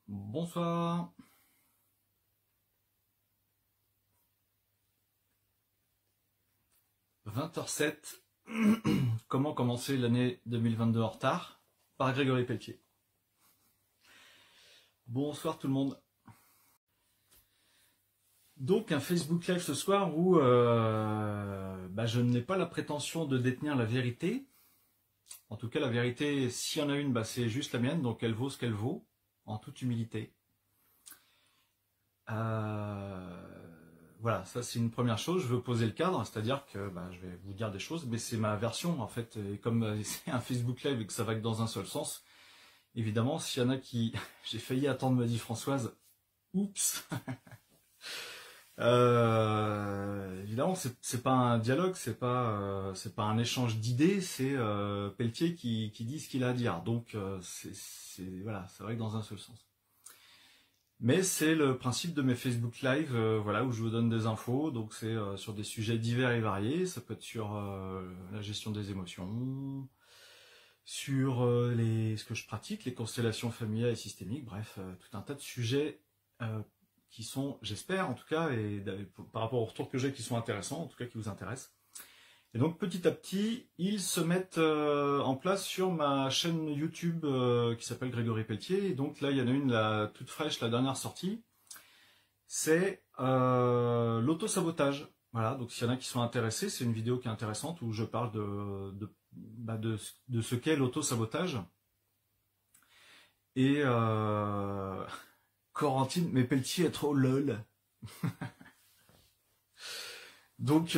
Bonsoir. « 20h07. Comment commencer l'année 2022 en retard ?» par Grégory Pelletier. Bonsoir tout le monde. Donc un Facebook Live ce soir où je n'ai pas la prétention de détenir la vérité. En tout cas, la vérité, s'il y en a une, c'est juste la mienne, donc elle vaut ce qu'elle vaut, en toute humilité. Voilà, ça c'est une première chose, je veux poser le cadre, c'est-à-dire que je vais vous dire des choses, mais c'est ma version en fait, et comme c'est un Facebook Live et que ça va que dans un seul sens, évidemment, s'il y en a qui... J'ai failli attendre, me dit Françoise, oups. Évidemment, c'est pas un dialogue, c'est pas un échange d'idées, c'est Pelletier qui dit ce qu'il a à dire, donc voilà, c'est vrai que dans un seul sens. Mais c'est le principe de mes Facebook Live, voilà, où je vous donne des infos, donc c'est sur des sujets divers et variés, ça peut être sur la gestion des émotions, sur ce que je pratique, les constellations familiales et systémiques, bref, tout un tas de sujets qui sont, j'espère en tout cas, et par rapport aux retours que j'ai qui sont intéressants, en tout cas qui vous intéressent. Et donc petit à petit, ils se mettent en place sur ma chaîne YouTube qui s'appelle Grégory Pelletier. Et donc là, il y en a une toute fraîche, la dernière sortie. C'est l'auto-sabotage. Voilà, donc s'il y en a qui sont intéressés, c'est une vidéo qui est intéressante où je parle de ce qu'est l'auto-sabotage. Et Corentine, mais Pelletier est trop lol. Donc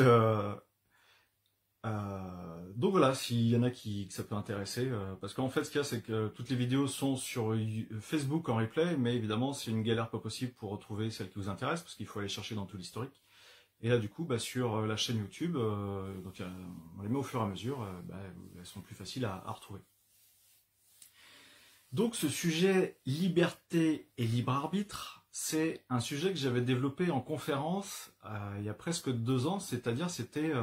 voilà, s'il y en a que ça peut intéresser, parce qu'en fait ce qu'il y a c'est que toutes les vidéos sont sur Facebook en replay, mais évidemment c'est une galère pas possible pour retrouver celles qui vous intéressent, parce qu'il faut aller chercher dans tout l'historique. Et là du coup, sur la chaîne YouTube, donc on les met au fur et à mesure, elles sont plus faciles à retrouver. Donc ce sujet liberté et libre arbitre, c'est un sujet que j'avais développé en conférence il y a presque 2 ans, c'est-à-dire c'était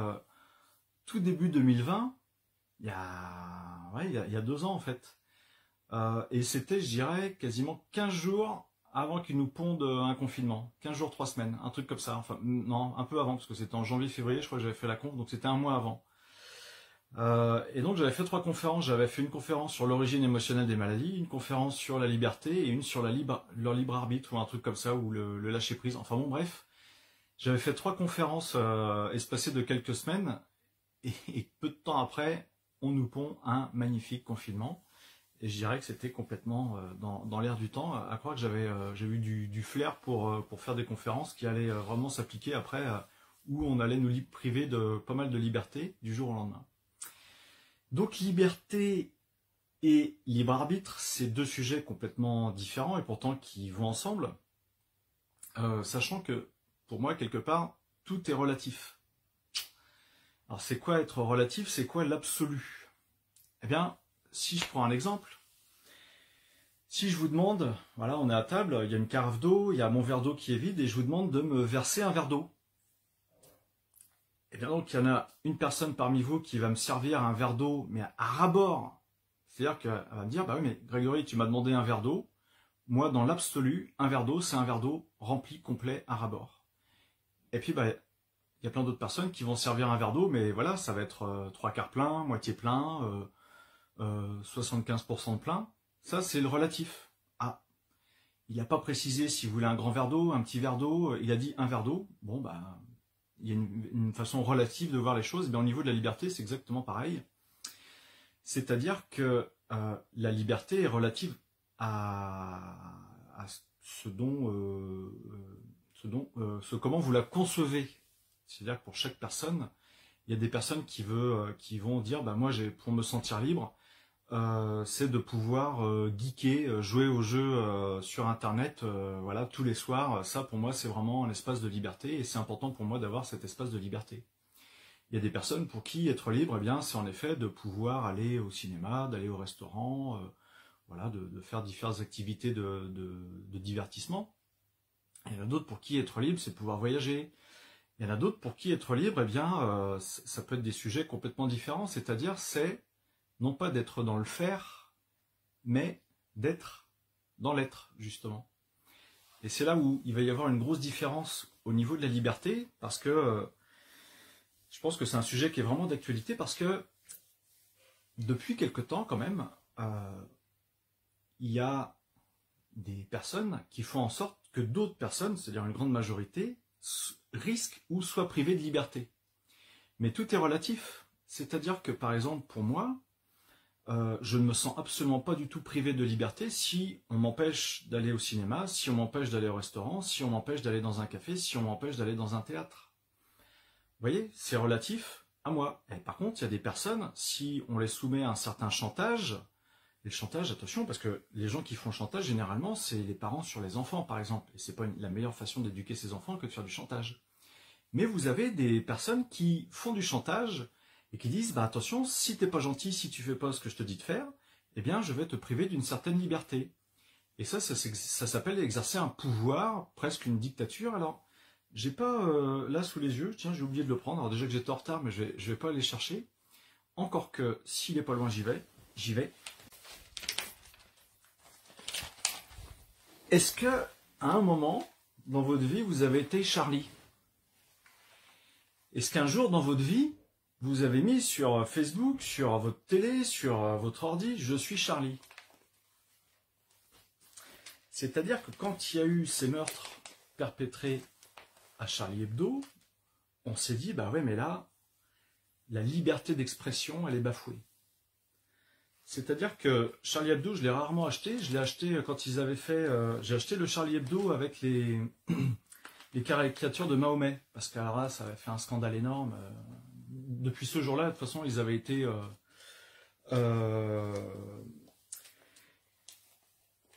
tout début 2020, il y a 2 ans en fait. Et c'était, je dirais, quasiment 15 jours avant qu'ils nous pondent un confinement. 15 jours, 3 semaines, un truc comme ça. Enfin, non, un peu avant, parce que c'était en janvier-février, je crois que j'avais fait la conf, donc c'était un mois avant. Et donc j'avais fait 3 conférences. J'avais fait une conférence sur l'origine émotionnelle des maladies, une conférence sur la liberté et une sur leur libre arbitre ou un truc comme ça, ou le lâcher prise. Enfin bon, bref. J'avais fait 3 conférences espacées de quelques semaines. Et peu de temps après, on nous pond un magnifique confinement. Et je dirais que c'était complètement dans l'air du temps, à croire que j'ai eu du flair pour faire des conférences qui allaient vraiment s'appliquer après, où on allait nous priver de pas mal de liberté du jour au lendemain. Donc liberté et libre arbitre, c'est 2 sujets complètement différents et pourtant qui vont ensemble, sachant que pour moi, quelque part, tout est relatif. Alors c'est quoi être relatif? C'est quoi l'absolu? Eh bien, si je prends un exemple, si je vous demande, voilà, on est à table, il y a une carafe d'eau, il y a mon verre d'eau qui est vide et je vous demande de me verser un verre d'eau. Eh bien donc, il y en a une personne parmi vous qui va me servir un verre d'eau, mais à ras-bord. C'est-à-dire qu'elle va me dire, bah oui, mais Grégory, tu m'as demandé un verre d'eau. Moi, dans l'absolu, un verre d'eau, c'est un verre d'eau rempli, complet, à ras-bord. Et puis, il y a plein d'autres personnes qui vont servir un verre d'eau, mais voilà, ça va être 3/4 plein, moitié plein, 75% de plein. Ça, c'est le relatif. Ah, il n'a pas précisé s'il voulait un grand verre d'eau, un petit verre d'eau, il a dit un verre d'eau. Bon, il y a une façon relative de voir les choses. Au niveau de la liberté, c'est exactement pareil. C'est-à-dire que la liberté est relative à comment vous la concevez. C'est-à-dire que pour chaque personne, il y a des personnes qui vont dire, moi, pour me sentir libre, c'est de pouvoir geeker, jouer aux jeux sur Internet, voilà, tous les soirs. Ça, pour moi, c'est vraiment un espace de liberté et c'est important pour moi d'avoir cet espace de liberté. Il y a des personnes pour qui être libre, eh bien, c'est en effet de pouvoir aller au cinéma, d'aller au restaurant, voilà, de faire différentes activités de divertissement. Il y en a d'autres pour qui être libre, c'est de pouvoir voyager. Il y en a d'autres pour qui être libre, eh bien, ça peut être des sujets complètement différents, c'est-à-dire c'est non pas d'être dans le faire, mais d'être dans l'être, justement. Et c'est là où il va y avoir une grosse différence au niveau de la liberté, parce que je pense que c'est un sujet qui est vraiment d'actualité, parce que depuis quelque temps, quand même, il y a des personnes qui font en sorte que d'autres personnes, c'est-à-dire une grande majorité, risquent ou soient privées de liberté. Mais tout est relatif. C'est-à-dire que, par exemple, pour moi, je ne me sens absolument pas du tout privé de liberté si on m'empêche d'aller au cinéma, si on m'empêche d'aller au restaurant, si on m'empêche d'aller dans un café, si on m'empêche d'aller dans un théâtre. Vous voyez, c'est relatif à moi. Et par contre, il y a des personnes, si on les soumet à un certain chantage, et le chantage, attention, parce que les gens qui font chantage, généralement, c'est les parents sur les enfants, par exemple. Et c'est pas la meilleure façon d'éduquer ses enfants que de faire du chantage. Mais vous avez des personnes qui font du chantage et qui disent, bah attention, si t'es pas gentil, si tu fais pas ce que je te dis de faire, eh bien, je vais te priver d'une certaine liberté. Et ça s'appelle exercer un pouvoir, presque une dictature. Alors, j'ai pas là sous les yeux, tiens, j'ai oublié de le prendre. Alors déjà que j'étais en retard, mais je vais pas aller chercher. Encore que, s'il est pas loin, j'y vais. Est-ce que, à un moment, dans votre vie, vous avez été Charlie? Est-ce qu'un jour, dans votre vie, vous avez mis sur Facebook, sur votre télé, sur votre ordi, je suis Charlie? C'est-à-dire que quand il y a eu ces meurtres perpétrés à Charlie Hebdo, on s'est dit, bah ouais, mais là, la liberté d'expression, elle est bafouée. C'est-à-dire que Charlie Hebdo, je l'ai rarement acheté. Je l'ai acheté quand ils avaient fait... j'ai acheté le Charlie Hebdo avec les caricatures de Mahomet. Parce qu'alors là, ça avait fait un scandale énorme. Depuis ce jour-là, de toute façon, ils avaient été...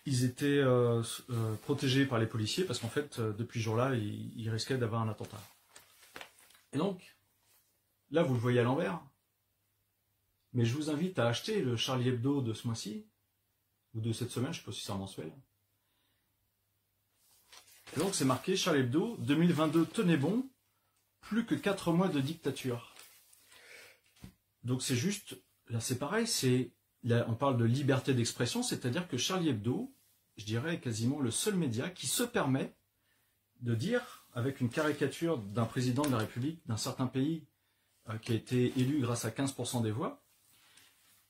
ils étaient protégés par les policiers. Parce qu'en fait, depuis ce jour-là, ils risquaient d'avoir un attentat. Et donc, là, vous le voyez à l'envers. Mais je vous invite à acheter le Charlie Hebdo de ce mois-ci, ou de cette semaine, je ne sais pas si c'est un mensuel. Et donc c'est marqué Charlie Hebdo, 2022, tenez bon, plus que 4 mois de dictature. Donc c'est juste, là c'est pareil, là, on parle de liberté d'expression, c'est-à-dire que Charlie Hebdo, je dirais, est quasiment le seul média qui se permet de dire, avec une caricature d'un président de la République, d'un certain pays, qui a été élu grâce à 15% des voix,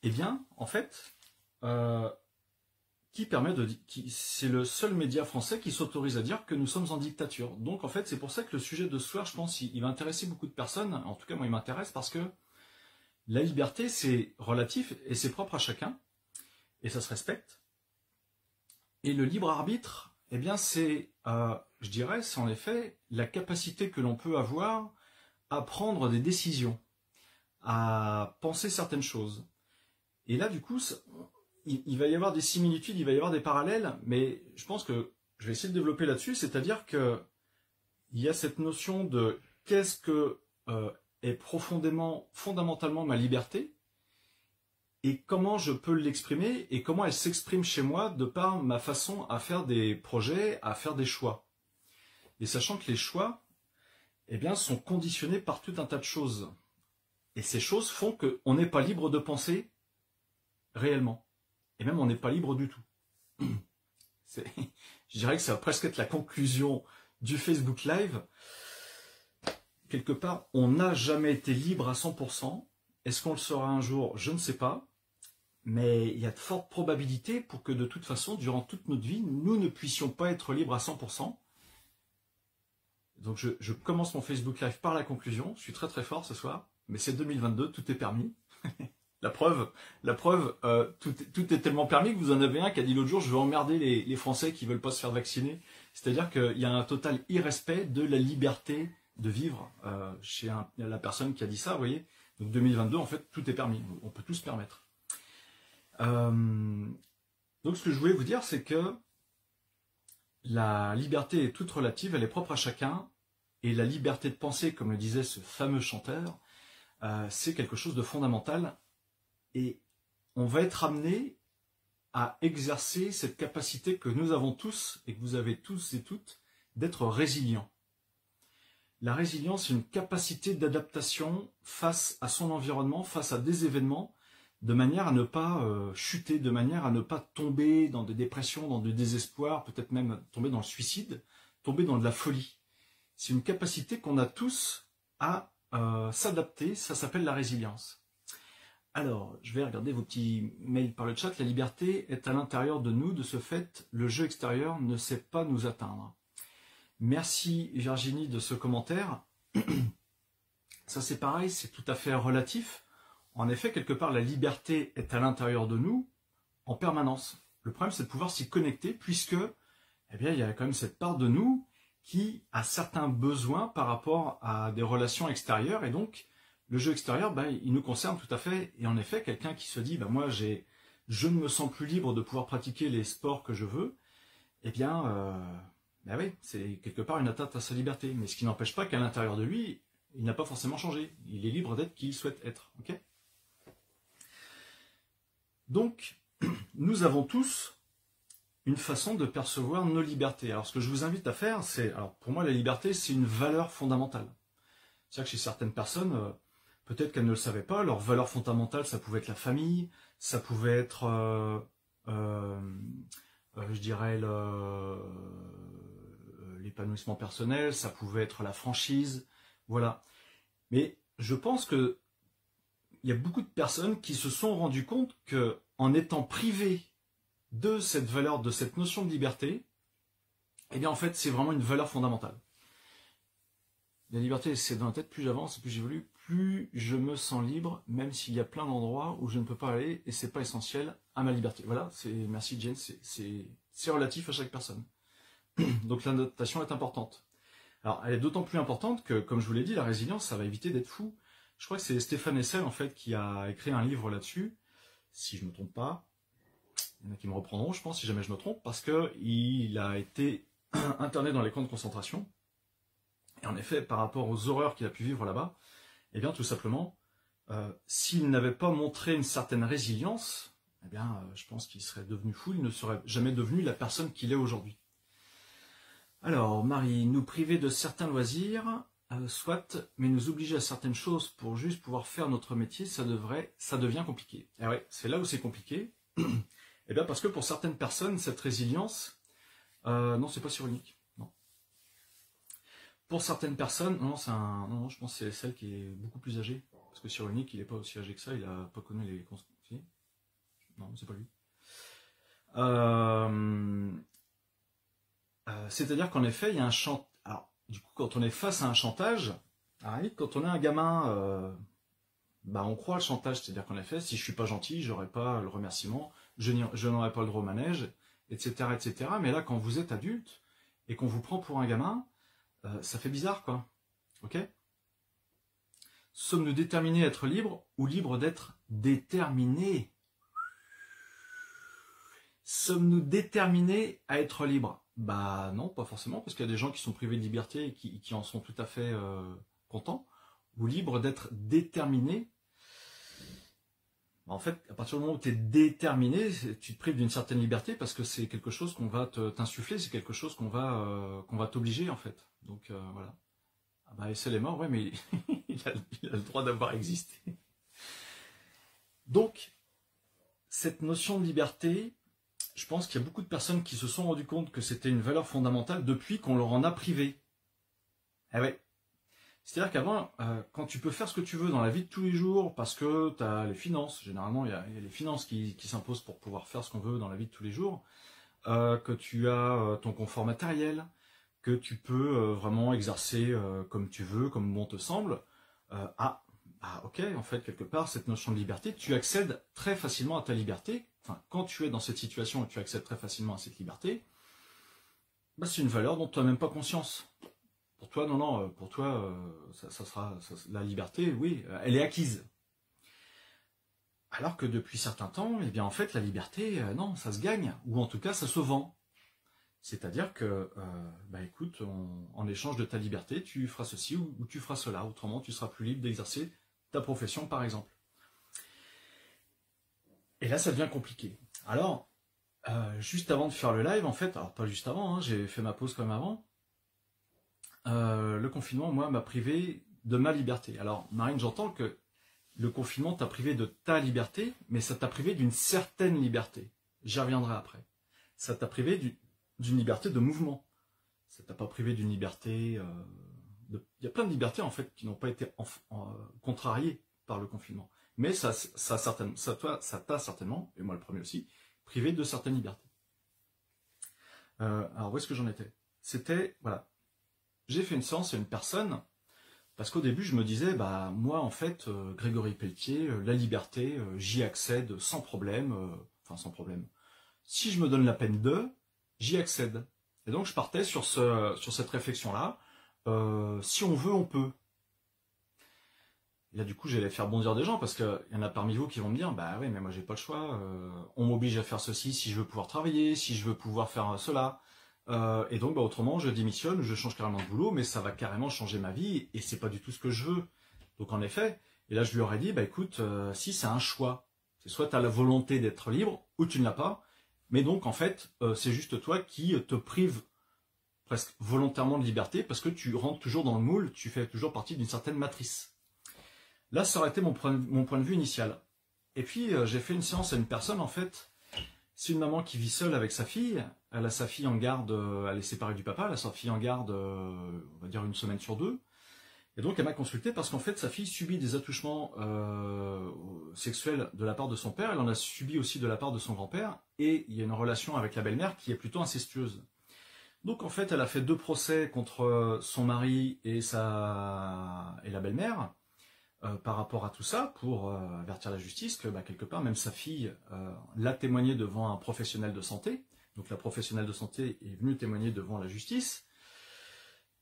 eh bien, en fait, c'est le seul média français qui s'autorise à dire que nous sommes en dictature. Donc, en fait, c'est pour ça que le sujet de ce soir, je pense, il va intéresser beaucoup de personnes. En tout cas, moi, il m'intéresse parce que la liberté, c'est relatif et c'est propre à chacun. Et ça se respecte. Et le libre arbitre, eh bien, c'est, je dirais, c'est en effet la capacité que l'on peut avoir à prendre des décisions, à penser certaines choses. Et là, du coup, il va y avoir des similitudes, il va y avoir des parallèles, mais je pense que je vais essayer de développer là-dessus, c'est-à-dire que il y a cette notion de qu'est-ce que est fondamentalement ma liberté, et comment je peux l'exprimer, et comment elle s'exprime chez moi de par ma façon à faire des projets, à faire des choix. Et sachant que les choix, eh bien, sont conditionnés par tout un tas de choses. Et ces choses font qu'on n'est pas libre de penser réellement. Et même on n'est pas libre du tout. Je dirais que ça va presque être la conclusion du Facebook Live. Quelque part, on n'a jamais été libre à 100%. Est-ce qu'on le sera un jour? Je ne sais pas. Mais il y a de fortes probabilités pour que de toute façon, durant toute notre vie, nous ne puissions pas être libres à 100%. Donc je commence mon Facebook Live par la conclusion. Je suis très très fort ce soir. Mais c'est 2022, tout est permis. La preuve, tout est tellement permis que vous en avez un qui a dit l'autre jour, je veux emmerder les Français qui veulent pas se faire vacciner. C'est-à-dire qu'il y a un total irrespect de la liberté de vivre chez la personne qui a dit ça, vous voyez. Donc 2022, en fait, tout est permis. On peut tout se permettre. Donc ce que je voulais vous dire, c'est que la liberté est toute relative, elle est propre à chacun. Et la liberté de penser, comme le disait ce fameux chanteur, c'est quelque chose de fondamental. Et on va être amené à exercer cette capacité que nous avons tous, et que vous avez tous et toutes, d'être résilients. La résilience, c'est une capacité d'adaptation face à son environnement, face à des événements, de manière à ne pas chuter, de manière à ne pas tomber dans des dépressions, dans du désespoir, peut-être même tomber dans le suicide, tomber dans de la folie. C'est une capacité qu'on a tous à s'adapter, ça s'appelle la résilience. Alors, je vais regarder vos petits mails par le chat. La liberté est à l'intérieur de nous, de ce fait, le jeu extérieur ne sait pas nous atteindre. Merci Virginie de ce commentaire. Ça c'est pareil, c'est tout à fait relatif. En effet, quelque part, la liberté est à l'intérieur de nous en permanence. Le problème, c'est de pouvoir s'y connecter puisque, eh bien, il y a quand même cette part de nous qui a certains besoins par rapport à des relations extérieures. Et donc, le jeu extérieur, il nous concerne tout à fait. Et en effet, quelqu'un qui se dit, moi, je ne me sens plus libre de pouvoir pratiquer les sports que je veux, eh bien, oui, c'est quelque part une atteinte à sa liberté. Mais ce qui n'empêche pas qu'à l'intérieur de lui, il n'a pas forcément changé. Il est libre d'être qui il souhaite être. Okay ? Donc, nous avons tous une façon de percevoir nos libertés. Alors, ce que je vous invite à faire, c'est... Alors, pour moi, la liberté, c'est une valeur fondamentale. C'est-à-dire que chez certaines personnes, peut-être qu'elles ne le savaient pas, leur valeur fondamentale, ça pouvait être la famille, ça pouvait être, je dirais, l'épanouissement personnel, ça pouvait être la franchise, voilà. Mais je pense que il y a beaucoup de personnes qui se sont rendues compte que, en étant privées de cette valeur, de cette notion de liberté, eh bien en fait c'est vraiment une valeur fondamentale. La liberté, c'est dans la tête, plus j'avance, plus j'évolue, plus je me sens libre, même s'il y a plein d'endroits où je ne peux pas aller et c'est pas essentiel à ma liberté. Voilà, merci Jane, c'est relatif à chaque personne. Donc l'adaptation est importante. Alors elle est d'autant plus importante que, comme je vous l'ai dit, la résilience, ça va éviter d'être fou. Je crois que c'est Stéphane Hessel en fait qui a écrit un livre là-dessus, si je ne me trompe pas. Il y en a qui me reprendront, je pense, si jamais je me trompe, parce qu'il a été interné dans les camps de concentration. Et en effet, par rapport aux horreurs qu'il a pu vivre là-bas, eh bien tout simplement, s'il n'avait pas montré une certaine résilience, eh bien je pense qu'il serait devenu fou, il ne serait jamais devenu la personne qu'il est aujourd'hui. Alors, Marie, nous priver de certains loisirs, soit, mais nous obliger à certaines choses pour juste pouvoir faire notre métier, ça devient compliqué. Et ouais, c'est là où c'est compliqué. Et bien parce que pour certaines personnes, cette résilience, non, c'est pas surunique. Non. Pour certaines personnes, non, je pense que c'est celle qui est beaucoup plus âgée. Parce que surunique, il n'est pas aussi âgé que ça, il n'a pas connu les conséquences. Non, c'est pas lui. C'est-à-dire qu'en effet, il y a un chantage. Alors, du coup, quand on est face à un chantage, quand on est un gamin, on croit le chantage. C'est-à-dire qu'en effet, si je suis pas gentil, j'aurai pas le remerciement, je n'aurai pas le droit au manège, etc., etc. Mais là, quand vous êtes adulte et qu'on vous prend pour un gamin, ça fait bizarre, quoi. Ok ? Sommes-nous déterminés à être libres ou libres d'être déterminés ? Sommes-nous déterminés à être libres ? Bah non, pas forcément, parce qu'il y a des gens qui sont privés de liberté et qui en sont tout à fait contents, ou libres d'être déterminés. En fait, à partir du moment où tu es déterminé, tu te prives d'une certaine liberté parce que c'est quelque chose qu'on va t'insuffler, c'est quelque chose qu'on va t'obliger en fait. Donc voilà. Ah bah Essel est mort, ouais, mais il a le droit d'avoir existé. Donc, cette notion de liberté, je pense qu'il y a beaucoup de personnes qui se sont rendues compte que c'était une valeur fondamentale depuis qu'on leur en a privé. Eh ouais. C'est-à-dire qu'avant, quand tu peux faire ce que tu veux dans la vie de tous les jours, parce que tu as les finances, généralement il y a les finances qui s'imposent pour pouvoir faire ce qu'on veut dans la vie de tous les jours, que tu as ton confort matériel, que tu peux vraiment exercer comme tu veux, comme bon te semble, ok, en fait, quelque part, cette notion de liberté, tu accèdes très facilement à ta liberté. Enfin, quand tu es dans cette situation et tu accèdes très facilement à cette liberté, c'est une valeur dont tu n'as même pas conscience. Pour toi, non, pour toi, la liberté, oui, elle est acquise. Alors que depuis certains temps, eh bien, en fait, la liberté, non, ça se gagne, ou en tout cas, ça se vend. C'est-à-dire que, écoute, en échange de ta liberté, tu feras ceci ou tu feras cela. Autrement, tu seras plus libre d'exercer ta profession, par exemple. Et là, ça devient compliqué. Alors, juste avant de faire le live, en fait, alors pas juste avant, j'ai fait ma pause quand même avant, le confinement, moi, m'a privé de ma liberté. Alors, Marine, j'entends que le confinement t'a privé de ta liberté, mais ça t'a privé d'une certaine liberté. J'y reviendrai après. Ça t'a privé d'une liberté de mouvement. Ça t'a pas privé d'une liberté... Il y a plein de libertés en fait qui n'ont pas été contrariées par le confinement. Mais ça t'a certainement, et moi le premier aussi, privé de certaines libertés. Alors où est-ce que j'en étais? C'était, voilà, j'ai fait une séance à une personne, parce qu'au début je me disais, bah moi en fait, Grégory Pelletier, la liberté, j'y accède sans problème, enfin sans problème. Si je me donne la peine j'y accède. Et donc je partais sur cette réflexion-là, si on veut, on peut. Et là du coup j'allais faire bondir des gens, parce qu'il y en a parmi vous qui vont me dire, bah oui mais moi j'ai pas le choix, on m'oblige à faire ceci si je veux pouvoir travailler, si je veux pouvoir faire cela. Et donc bah, autrement je démissionne, je change carrément de boulot, mais ça va carrément changer ma vie, et c'est pas du tout ce que je veux. Donc en effet, et là je lui aurais dit, bah écoute, si c'est un choix, c'est soit tu as la volonté d'être libre, ou tu ne l'as pas, mais donc en fait c'est juste toi qui te prives presque volontairement de liberté, parce que tu rentres toujours dans le moule, tu fais toujours partie d'une certaine matrice. Là ça aurait été mon point de vue initial. Et puis j'ai fait une séance à une personne, en fait, c'est une maman qui vit seule avec sa fille. Elle a sa fille en garde, elle est séparée du papa, elle a sa fille en garde, on va dire 1 semaine sur 2. Et donc elle m'a consulté parce qu'en fait sa fille subit des attouchements sexuels de la part de son père, elle en a subi aussi de la part de son grand-père, et il y a une relation avec la belle-mère qui est plutôt incestueuse. Donc en fait elle a fait 2 procès contre son mari et la belle-mère, par rapport à tout ça, pour avertir la justice que quelque part même sa fille l'a témoigné devant un professionnel de santé. Donc la professionnelle de santé est venue témoigner devant la justice.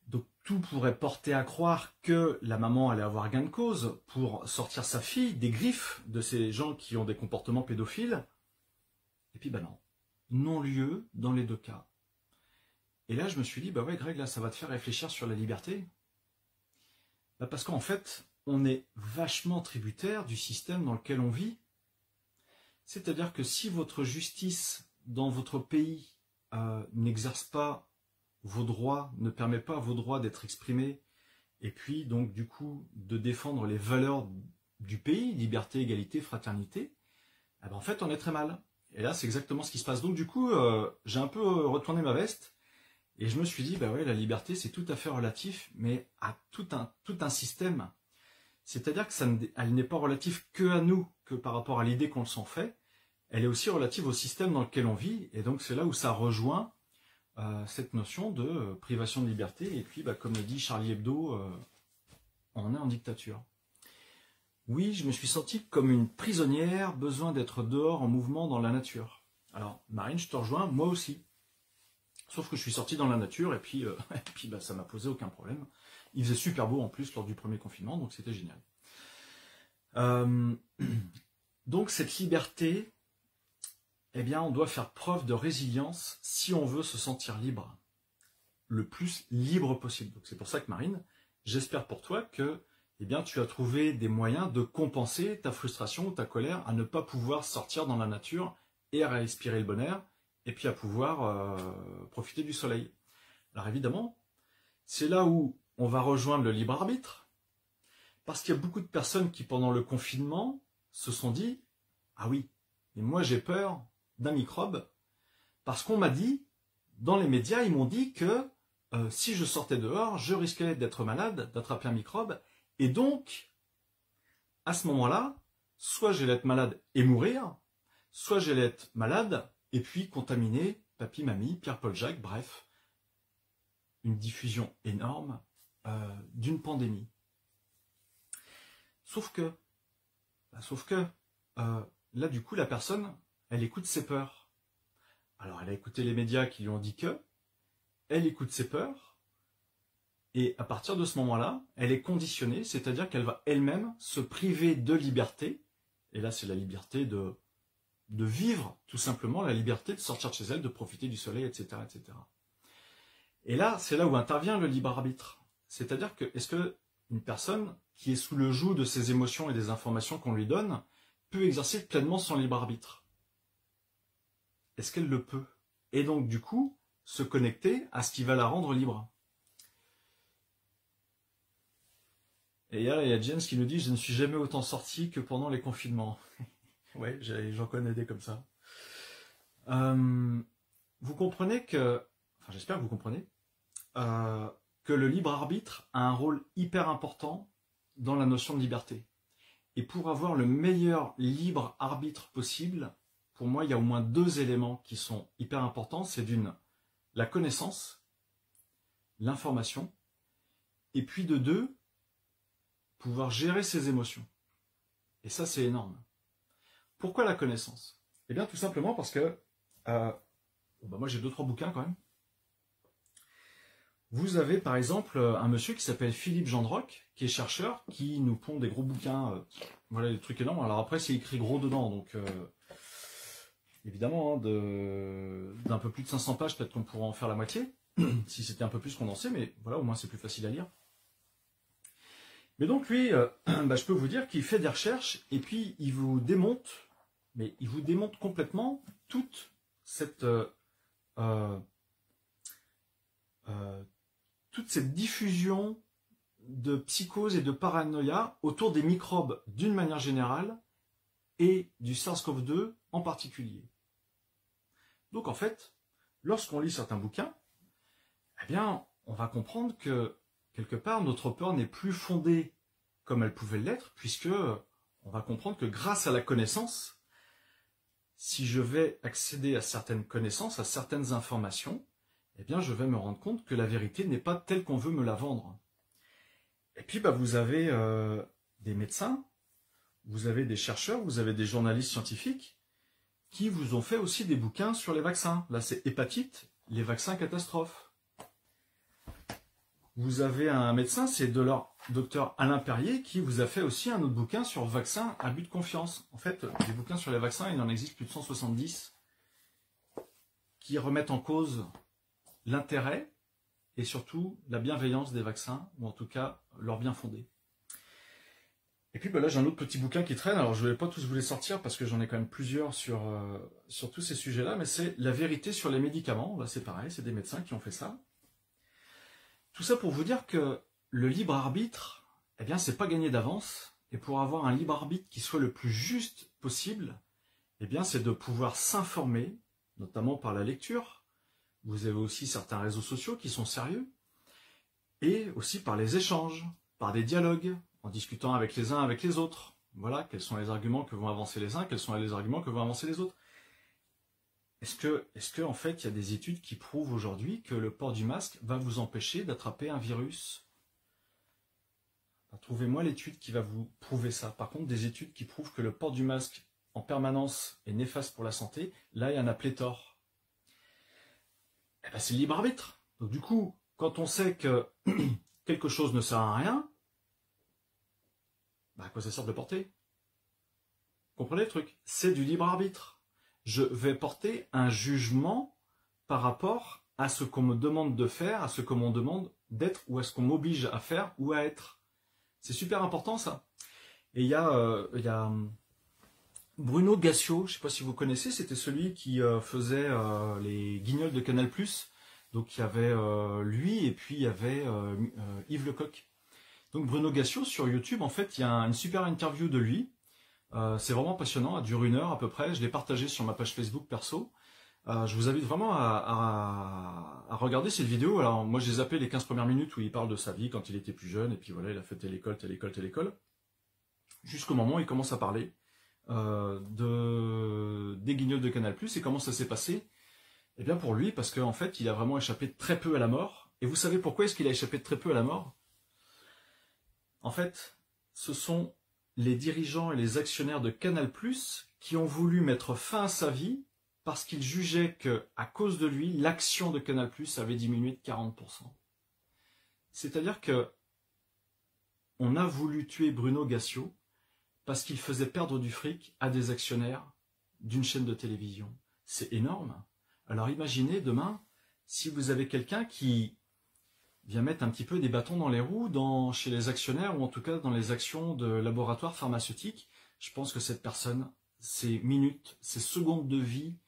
Donc tout pourrait porter à croire que la maman allait avoir gain de cause pour sortir sa fille des griffes de ces gens qui ont des comportements pédophiles. Et puis non, non-lieu dans les 2 cas. Et là je me suis dit, bah ouais Greg, là ça va te faire réfléchir sur la liberté. Parce qu'en fait, on est vachement tributaire du système dans lequel on vit. C'est-à-dire que si votre justice dans votre pays n'exerce pas vos droits, ne permet pas à vos droits d'être exprimés, et puis donc du coup de défendre les valeurs du pays, liberté, égalité, fraternité, en fait on est très mal. Et là c'est exactement ce qui se passe. Donc du coup j'ai un peu retourné ma veste, et je me suis dit, bah ouais, la liberté c'est tout à fait relatif, mais à tout un système. C'est-à-dire qu'elle n'est pas relative que à nous, que par rapport à l'idée qu'on s'en fait, elle est aussi relative au système dans lequel on vit, et donc c'est là où ça rejoint cette notion de privation de liberté, et puis comme le dit Charlie Hebdo, on est en dictature. Oui, je me suis senti comme une prisonnière, besoin d'être dehors en mouvement dans la nature. Alors Marine, je te rejoins, moi aussi. Sauf que je suis sorti dans la nature, et puis, ça m'a posé aucun problème. Il faisait super beau en plus lors du premier confinement, donc c'était génial. Donc cette liberté, eh bien on doit faire preuve de résilience si on veut se sentir libre. Le plus libre possible. Donc c'est pour ça que Marine, j'espère pour toi que tu as trouvé des moyens de compenser ta frustration ou ta colère à ne pas pouvoir sortir dans la nature et à respirer le bon air, et puis à pouvoir profiter du soleil. Alors évidemment, c'est là où on va rejoindre le libre arbitre, parce qu'il y a beaucoup de personnes qui, pendant le confinement, se sont dit « Ah oui, mais moi j'ai peur d'un microbe, parce qu'on m'a dit, dans les médias, ils m'ont dit que si je sortais dehors, je risquais d'être malade, d'attraper un microbe, et donc, à ce moment-là, soit j'allais être malade et mourir, soit j'allais être malade et puis contaminer papy, mamie, Pierre-Paul Jacques, bref, une diffusion énorme d'une pandémie. Sauf que, là du coup la personne, elle écoute ses peurs. Alors elle a écouté les médias qui lui ont dit que, elle écoute ses peurs, et à partir de ce moment-là, elle est conditionnée, c'est-à-dire qu'elle va elle-même se priver de liberté, et là c'est la liberté de vivre, tout simplement, la liberté de sortir de chez elle, de profiter du soleil, etc. etc. Et là, c'est là où intervient le libre arbitre. C'est-à-dire que, est-ce qu'une personne qui est sous le joug de ses émotions et des informations qu'on lui donne peut exercer pleinement son libre arbitre? Est-ce qu'elle le peut? Et donc, du coup, se connecter à ce qui va la rendre libre. Et là, il y a James qui nous dit « Je ne suis jamais autant sorti que pendant les confinements. » Ouais, j'en connais des comme ça. Vous comprenez que, enfin j'espère que vous comprenez, que le libre arbitre a un rôle hyper important dans la notion de liberté. Et pour avoir le meilleur libre arbitre possible, pour moi, il y a au moins 2 éléments qui sont hyper importants. C'est la connaissance, l'information, et puis de 2, pouvoir gérer ses émotions. Et ça, c'est énorme. Pourquoi la connaissance? Eh bien, tout simplement parce que, moi j'ai 2-3 bouquins quand même. Vous avez par exemple un monsieur qui s'appelle Philippe Gendroc, qui est chercheur, qui nous pond des gros bouquins, voilà, des trucs énormes. Alors après, c'est écrit gros dedans, donc évidemment, hein, d'un peu plus de 500 pages, peut-être qu'on pourrait en faire la moitié, si c'était un peu plus condensé, mais voilà, au moins c'est plus facile à lire. Mais donc lui, je peux vous dire qu'il fait des recherches, et puis il vous démonte, mais il vous démonte complètement toute cette diffusion de psychose et de paranoïa autour des microbes d'une manière générale et du SARS-CoV-2 en particulier. Donc en fait, lorsqu'on lit certains bouquins, eh bien, on va comprendre que quelque part notre peur n'est plus fondée comme elle pouvait l'être, puisque on va comprendre que grâce à la connaissance, si je vais accéder à certaines connaissances, à certaines informations, eh bien, je vais me rendre compte que la vérité n'est pas telle qu'on veut me la vendre. Et puis, vous avez des médecins, vous avez des chercheurs, vous avez des journalistes scientifiques qui vous ont fait aussi des bouquins sur les vaccins. Là, c'est hépatite, les vaccins catastrophes. Vous avez un médecin, c'est docteur Alain Perrier, qui vous a fait aussi un autre bouquin sur vaccins à but de confiance. En fait, des bouquins sur les vaccins, il en existe plus de 170 qui remettent en cause l'intérêt et surtout la bienveillance des vaccins, ou en tout cas leur bien fondé. Et puis là j'ai un autre petit bouquin qui traîne, alors je ne vais pas tous vous les sortir parce que j'en ai quand même plusieurs sur tous ces sujets-là, mais c'est La vérité sur les médicaments. Là c'est pareil, c'est des médecins qui ont fait ça. Tout ça pour vous dire que le libre arbitre, eh bien c'est pas gagné d'avance, et pour avoir un libre arbitre qui soit le plus juste possible, eh bien c'est de pouvoir s'informer, notamment par la lecture. Vous avez aussi certains réseaux sociaux qui sont sérieux, et aussi par les échanges, par des dialogues, en discutant avec les uns avec les autres. Voilà, quels sont les arguments que vont avancer les uns, quels sont les arguments que vont avancer les autres. Est-ce que en fait, il y a des études qui prouvent aujourd'hui que le port du masque va vous empêcher d'attraper un virus? Trouvez-moi l'étude qui va vous prouver ça. Par contre, des études qui prouvent que le port du masque en permanence est néfaste pour la santé, là, il y en a pléthore. C'est le libre arbitre. Donc du coup, quand on sait que quelque chose ne sert à rien, à quoi ça sert de le porter? Comprenez le truc? C'est du libre arbitre. Je vais porter un jugement par rapport à ce qu'on me demande de faire, à ce qu'on me demande d'être, ou à ce qu'on m'oblige à faire ou à être. C'est super important ça. Et il y a Bruno Gassio, je ne sais pas si vous connaissez, c'était celui qui faisait les Guignols de Canal+. Donc il y avait lui et puis il y avait Yves Lecoq. Donc Bruno Gassio sur YouTube, en fait, il y a une super interview de lui. C'est vraiment passionnant, elle dure 1 heure à peu près. Je l'ai partagé sur ma page Facebook perso. Je vous invite vraiment à regarder cette vidéo. Alors moi j'ai zappé les 15 premières minutes où il parle de sa vie quand il était plus jeune, et puis voilà, il a fait telle école. Jusqu'au moment où il commence à parler des Guignols de Canal+, et comment ça s'est passé. Eh bien pour lui, parce qu'en fait, il a vraiment échappé très peu à la mort. Et vous savez pourquoi est-ce qu'il a échappé très peu à la mort? En fait, ce sont les dirigeants et les actionnaires de Canal+, qui ont voulu mettre fin à sa vie parce qu'ils jugeaient qu'à cause de lui, l'action de Canal+ avait diminué de 40%. C'est-à-dire que on a voulu tuer Bruno Gassio parce qu'il faisait perdre du fric à des actionnaires d'une chaîne de télévision. C'est énorme. Alors imaginez demain, si vous avez quelqu'un qui vient mettre un petit peu des bâtons dans les roues chez les actionnaires, ou en tout cas dans les actions de laboratoires pharmaceutiques, je pense que cette personne, ses minutes, ses secondes de vie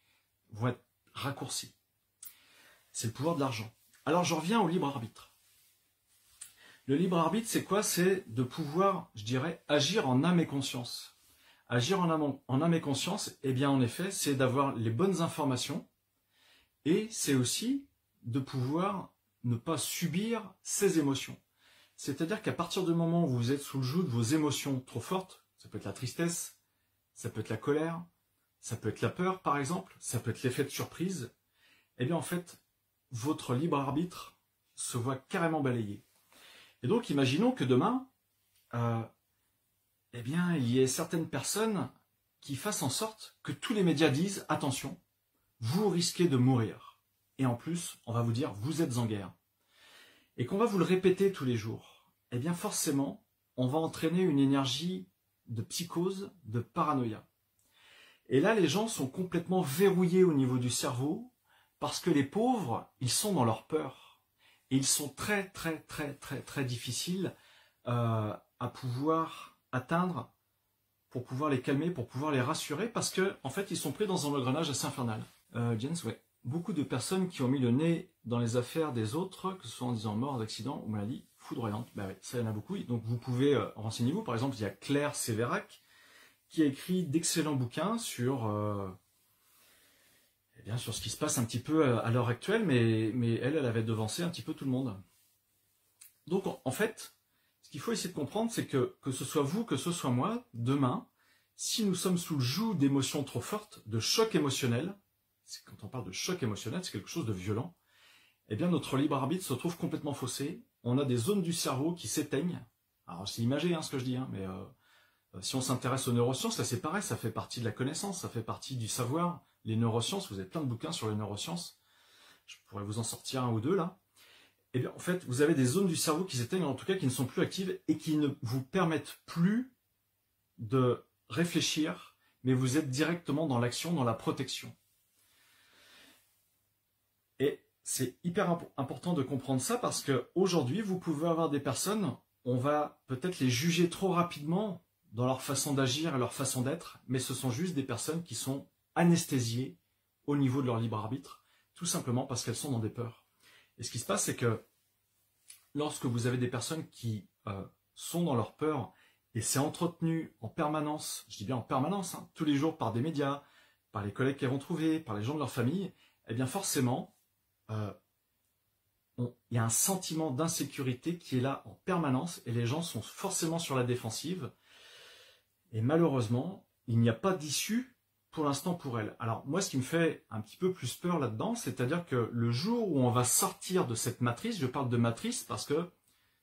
vont être raccourcies. C'est le pouvoir de l'argent. Alors je reviens au libre arbitre. Le libre arbitre, c'est quoi? C'est de pouvoir, je dirais, agir en âme et conscience. Agir en âme et conscience, eh bien en effet, c'est d'avoir les bonnes informations et c'est aussi de pouvoir ne pas subir ses émotions. C'est-à-dire qu'à partir du moment où vous êtes sous le joug de vos émotions trop fortes, ça peut être la tristesse, ça peut être la colère, ça peut être la peur par exemple, ça peut être l'effet de surprise, eh bien en fait, votre libre arbitre se voit carrément balayé. Et donc imaginons que demain, eh bien, il y ait certaines personnes qui fassent en sorte que tous les médias disent « Attention, vous risquez de mourir. » Et en plus, on va vous dire « Vous êtes en guerre. » Et qu'on va vous le répéter tous les jours. Eh bien, forcément, on va entraîner une énergie de psychose, de paranoïa. Et là, les gens sont complètement verrouillés au niveau du cerveau parce que les pauvres, ils sont dans leur peur. Et ils sont très, très, très, très, très difficiles à pouvoir atteindre pour pouvoir les calmer, pour pouvoir les rassurer, parce que en fait, ils sont pris dans un engrenage assez infernal. Jens, ouais. Beaucoup de personnes qui ont mis le nez dans les affaires des autres, que ce soit en disant mort, d'accident ou maladie foudroyante, bah ouais, ça y en a beaucoup. Donc vous pouvez renseignez-vous. Par exemple, il y a Claire Sévérac qui a écrit d'excellents bouquins sur eh bien, sur ce qui se passe un petit peu à l'heure actuelle, mais elle avait devancé un petit peu tout le monde. Donc en fait, ce qu'il faut essayer de comprendre, c'est que ce soit vous, que ce soit moi, demain, si nous sommes sous le joug d'émotions trop fortes, de choc émotionnel, quand on parle de choc émotionnel, c'est quelque chose de violent, eh bien notre libre arbitre se trouve complètement faussé. On a des zones du cerveau qui s'éteignent. Alors c'est imagé ce que je dis, mais si on s'intéresse aux neurosciences, là c'est pareil, ça fait partie de la connaissance, ça fait partie du savoir. Les neurosciences, vous avez plein de bouquins sur les neurosciences. Je pourrais vous en sortir un ou deux là. Eh bien, en fait, vous avez des zones du cerveau qui s'éteignent, en tout cas qui ne sont plus actives et qui ne vous permettent plus de réfléchir, mais vous êtes directement dans l'action, dans la protection. Et c'est hyper important de comprendre ça parce qu'aujourd'hui, vous pouvez avoir des personnes, on va peut-être les juger trop rapidement dans leur façon d'agir et leur façon d'être, mais ce sont juste des personnes qui sont anesthésiées au niveau de leur libre arbitre, tout simplement parce qu'elles sont dans des peurs. Et ce qui se passe, c'est que lorsque vous avez des personnes qui sont dans leur peur, et c'est entretenu en permanence, je dis bien en permanence, tous les jours par des médias, par les collègues qu'elles vont trouver, par les gens de leur famille, eh bien forcément, il y a un sentiment d'insécurité qui est là en permanence, et les gens sont forcément sur la défensive, et malheureusement, il n'y a pas d'issue pour l'instant pour elles. Alors moi, ce qui me fait un petit peu plus peur là-dedans, c'est-à-dire que le jour où on va sortir de cette matrice, je parle de matrice parce que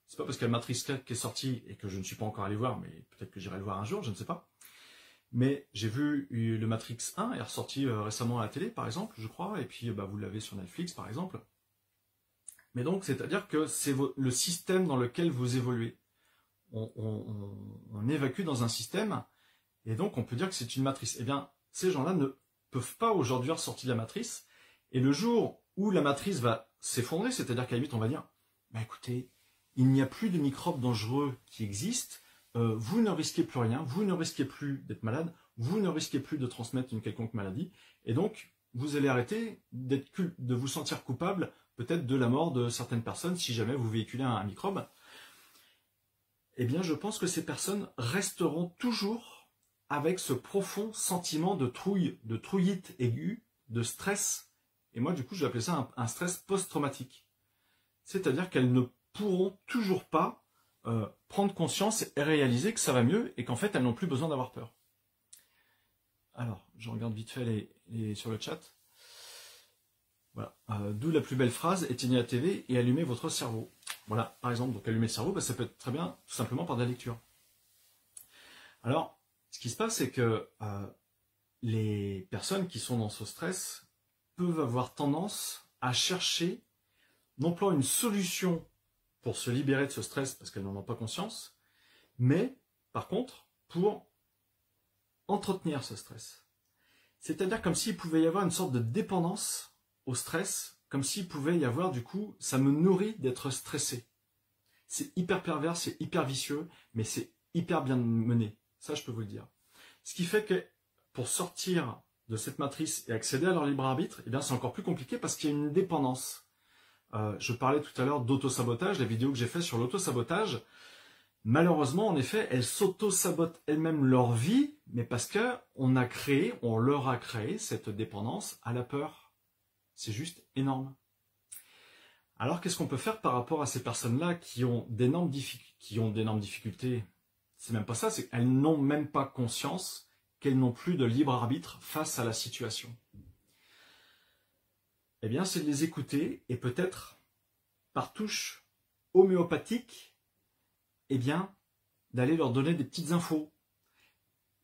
c'est pas parce qu'il y a Matrice 4 qui est sortie et que je ne suis pas encore allé voir, mais peut-être que j'irai le voir un jour, je ne sais pas. Mais j'ai vu le Matrix 1 est ressorti récemment à la télé, par exemple, je crois, et puis vous l'avez sur Netflix, par exemple. Mais donc, c'est-à-dire que c'est le système dans lequel vous évoluez. On évacue dans un système, et donc on peut dire que c'est une matrice. Eh bien, ces gens-là ne peuvent pas aujourd'hui ressortir de la matrice, et le jour où la matrice va s'effondrer, c'est-à-dire qu'à la limite on va dire, écoutez, il n'y a plus de microbes dangereux qui existent, vous ne risquez plus rien, vous ne risquez plus d'être malade, vous ne risquez plus de transmettre une quelconque maladie, et donc vous allez arrêter de vous sentir coupable peut-être de la mort de certaines personnes si jamais vous véhiculez un microbe. Eh bien je pense que ces personnes resteront toujours avec ce profond sentiment de trouille, de trouillite aiguë, de stress, et moi du coup je vais appeler ça un stress post-traumatique. C'est-à-dire qu'elles ne pourront toujours pas prendre conscience et réaliser que ça va mieux et qu'en fait elles n'ont plus besoin d'avoir peur. Alors, je regarde vite fait les sur le chat. Voilà. D'où la plus belle phrase, éteignez la TV et allumez votre cerveau. Voilà, par exemple, donc allumer le cerveau, ça peut être très bien, tout simplement par de la lecture. Alors, ce qui se passe, c'est que les personnes qui sont dans ce stress peuvent avoir tendance à chercher non pas une solution pour se libérer de ce stress parce qu'elles n'en ont pas conscience, mais par contre pour entretenir ce stress. C'est-à-dire comme s'il pouvait y avoir une sorte de dépendance au stress, comme s'il pouvait y avoir du coup, ça me nourrit d'être stressé. C'est hyper pervers, c'est hyper vicieux, mais c'est hyper bien mené. Ça, je peux vous le dire. Ce qui fait que pour sortir de cette matrice et accéder à leur libre arbitre, eh bien c'est encore plus compliqué parce qu'il y a une dépendance. Je parlais tout à l'heure d'auto-sabotage, la vidéo que j'ai faite sur l'auto-sabotage. Malheureusement, en effet, elles s'auto-sabotent elles-mêmes leur vie, mais parce que on leur a créé cette dépendance à la peur. C'est juste énorme. Alors, qu'est-ce qu'on peut faire par rapport à ces personnes-là qui ont d'énormes difficultés? C'est même pas ça, c'est qu'elles n'ont même pas conscience qu'elles n'ont plus de libre arbitre face à la situation. Eh bien, c'est de les écouter et peut-être, par touche homéopathique, eh bien, d'aller leur donner des petites infos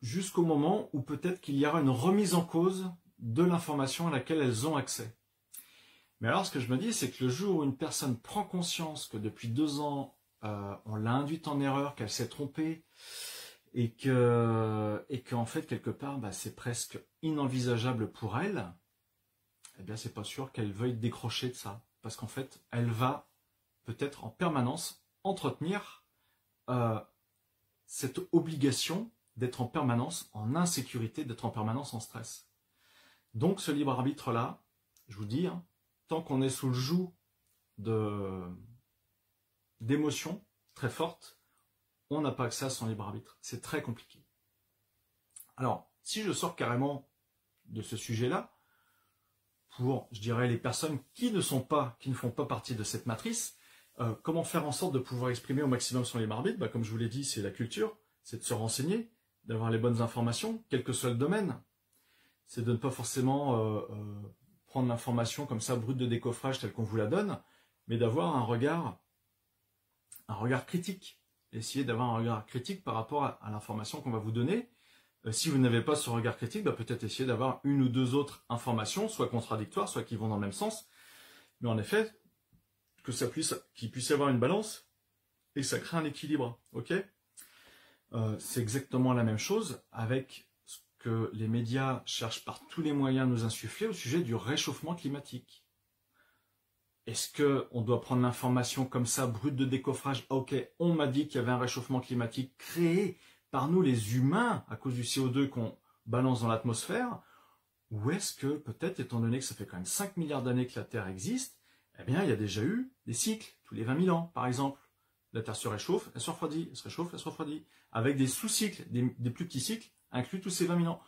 jusqu'au moment où peut-être qu'il y aura une remise en cause de l'information à laquelle elles ont accès. Mais alors, ce que je me dis, c'est que le jour où une personne prend conscience que depuis 2 ans, on l'a induite en erreur, qu'elle s'est trompée, et qu'en fait, quelque part, c'est presque inenvisageable pour elle, eh bien, c'est pas sûr qu'elle veuille décrocher de ça. Parce qu'en fait, elle va peut-être en permanence entretenir cette obligation d'être en permanence en insécurité, d'être en permanence en stress. Donc, ce libre arbitre-là, je vous dis, tant qu'on est sous le joug d'émotions très fortes, on n'a pas accès à son libre arbitre. C'est très compliqué. Alors, si je sors carrément de ce sujet-là, pour, je dirais, les personnes qui ne font pas partie de cette matrice, comment faire en sorte de pouvoir exprimer au maximum son libre arbitre? Comme je vous l'ai dit, c'est la culture, c'est de se renseigner, d'avoir les bonnes informations, quel que soit le domaine. C'est de ne pas forcément prendre l'information comme ça, brute de décoffrage, telle qu'on vous la donne, mais d'avoir un regard critique. Essayez d'avoir un regard critique par rapport à l'information qu'on va vous donner. Si vous n'avez pas ce regard critique, peut-être essayer d'avoir une ou deux autres informations, soit contradictoires, soit qui vont dans le même sens. Mais en effet, qu'il puisse y avoir une balance et que ça crée un équilibre. Ok, c'est exactement la même chose avec ce que les médias cherchent par tous les moyens à nous insuffler au sujet du réchauffement climatique. Est-ce qu'on doit prendre l'information comme ça, brute de décoffrage? Ok, on m'a dit qu'il y avait un réchauffement climatique créé par nous les humains à cause du CO2 qu'on balance dans l'atmosphère, ou est-ce que peut-être, étant donné que ça fait quand même 5 milliards d'années que la Terre existe, eh bien il y a déjà eu des cycles, tous les 20 000 ans par exemple. La Terre se réchauffe, elle se refroidit, elle se réchauffe, elle se refroidit, avec des sous-cycles, des plus petits cycles, inclus tous ces 20 000 ans.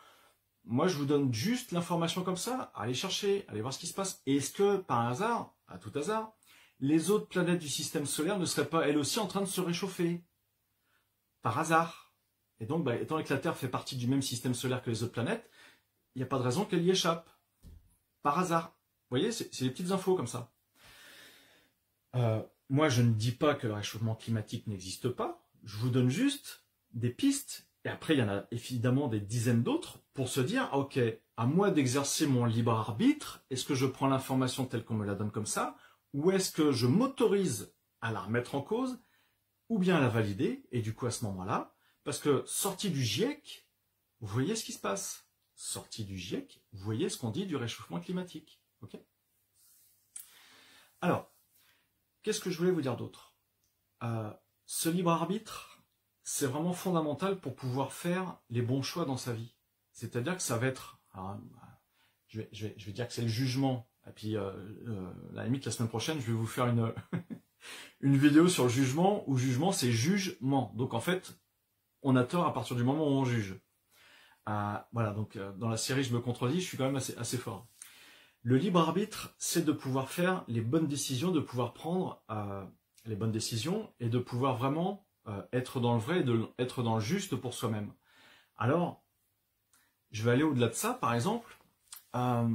Moi je vous donne juste l'information comme ça, allez chercher, allez voir ce qui se passe. Et est-ce que, par hasard, à tout hasard, les autres planètes du système solaire ne seraient pas elles aussi en train de se réchauffer? Par hasard. Et donc, étant donné que la Terre fait partie du même système solaire que les autres planètes, il n'y a pas de raison qu'elle y échappe. Par hasard. Vous voyez, c'est des petites infos comme ça. Moi, je ne dis pas que le réchauffement climatique n'existe pas. Je vous donne juste des pistes. Et après, il y en a évidemment des dizaines d'autres pour se dire, ok, à moi d'exercer mon libre arbitre. Est-ce que je prends l'information telle qu'on me la donne comme ça? Ou est-ce que je m'autorise à la remettre en cause? Ou bien à la valider? Et du coup, à ce moment-là, parce que sorti du GIEC, vous voyez ce qui se passe. Sorti du GIEC, vous voyez ce qu'on dit du réchauffement climatique. Okay, alors, qu'est-ce que je voulais vous dire d'autre? Ce libre arbitre, c'est vraiment fondamental pour pouvoir faire les bons choix dans sa vie. C'est-à-dire que ça va être... Alors, je vais dire que c'est le jugement. Et puis, à la limite, la semaine prochaine, je vais vous faire une vidéo sur le jugement, où jugement, c'est jugement. Donc, en fait, on a tort à partir du moment où on juge. Voilà, donc dans la série, je me contredis, je suis quand même assez fort. Le libre arbitre, c'est de pouvoir faire les bonnes décisions, de pouvoir prendre les bonnes décisions et de pouvoir vraiment être dans le vrai et être dans le juste pour soi-même. Alors, je vais aller au-delà de ça, par exemple. Ça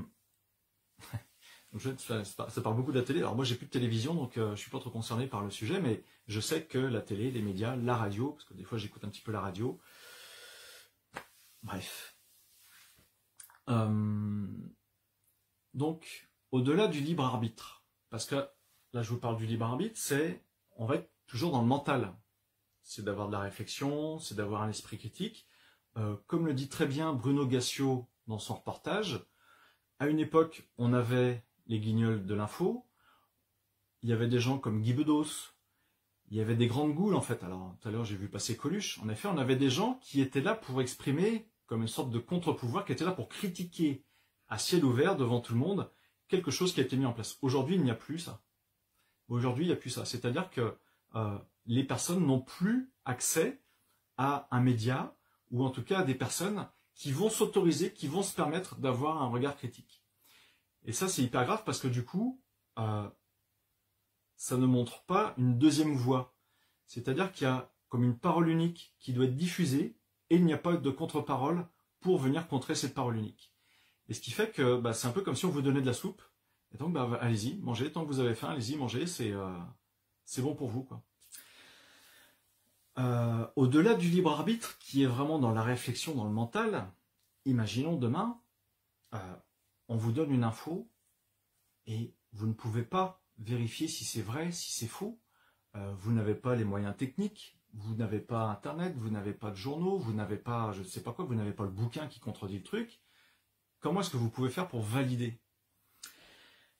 parle beaucoup de la télé. Alors moi, j'ai plus de télévision, donc je suis pas trop concerné par le sujet, mais je sais que la télé, les médias, la radio, parce que des fois, j'écoute un petit peu la radio. Bref. Donc, au-delà du libre arbitre, parce que là, je vous parle du libre arbitre, on va être toujours dans le mental. C'est d'avoir de la réflexion, c'est d'avoir un esprit critique. Comme le dit très bien Bruno Gassio dans son reportage, à une époque, on avait les guignols de l'info, il y avait des gens comme Guy Bedos, il y avait des grandes goules en fait. Alors tout à l'heure j'ai vu passer Coluche. En effet, on avait des gens qui étaient là pour exprimer comme une sorte de contre-pouvoir, qui étaient là pour critiquer à ciel ouvert devant tout le monde quelque chose qui a été mis en place. Aujourd'hui, il n'y a plus ça. Aujourd'hui, il n'y a plus ça. C'est-à-dire que les personnes n'ont plus accès à un média, ou en tout cas à des personnes qui vont s'autoriser, qui vont se permettre d'avoir un regard critique. Et ça, c'est hyper grave parce que du coup, ça ne montre pas une deuxième voix. C'est-à-dire qu'il y a comme une parole unique qui doit être diffusée et il n'y a pas de contre-parole pour venir contrer cette parole unique. Et ce qui fait que c'est un peu comme si on vous donnait de la soupe. Et donc, allez-y, mangez, tant que vous avez faim, allez-y, mangez, c'est bon pour vous, quoi. Au-delà du libre arbitre, qui est vraiment dans la réflexion, dans le mental, imaginons demain, on vous donne une info et vous ne pouvez pas vérifier si c'est vrai, si c'est faux. Vous n'avez pas les moyens techniques, vous n'avez pas Internet, vous n'avez pas de journaux, vous n'avez pas, je ne sais pas quoi, vous n'avez pas le bouquin qui contredit le truc. Comment est-ce que vous pouvez faire pour valider?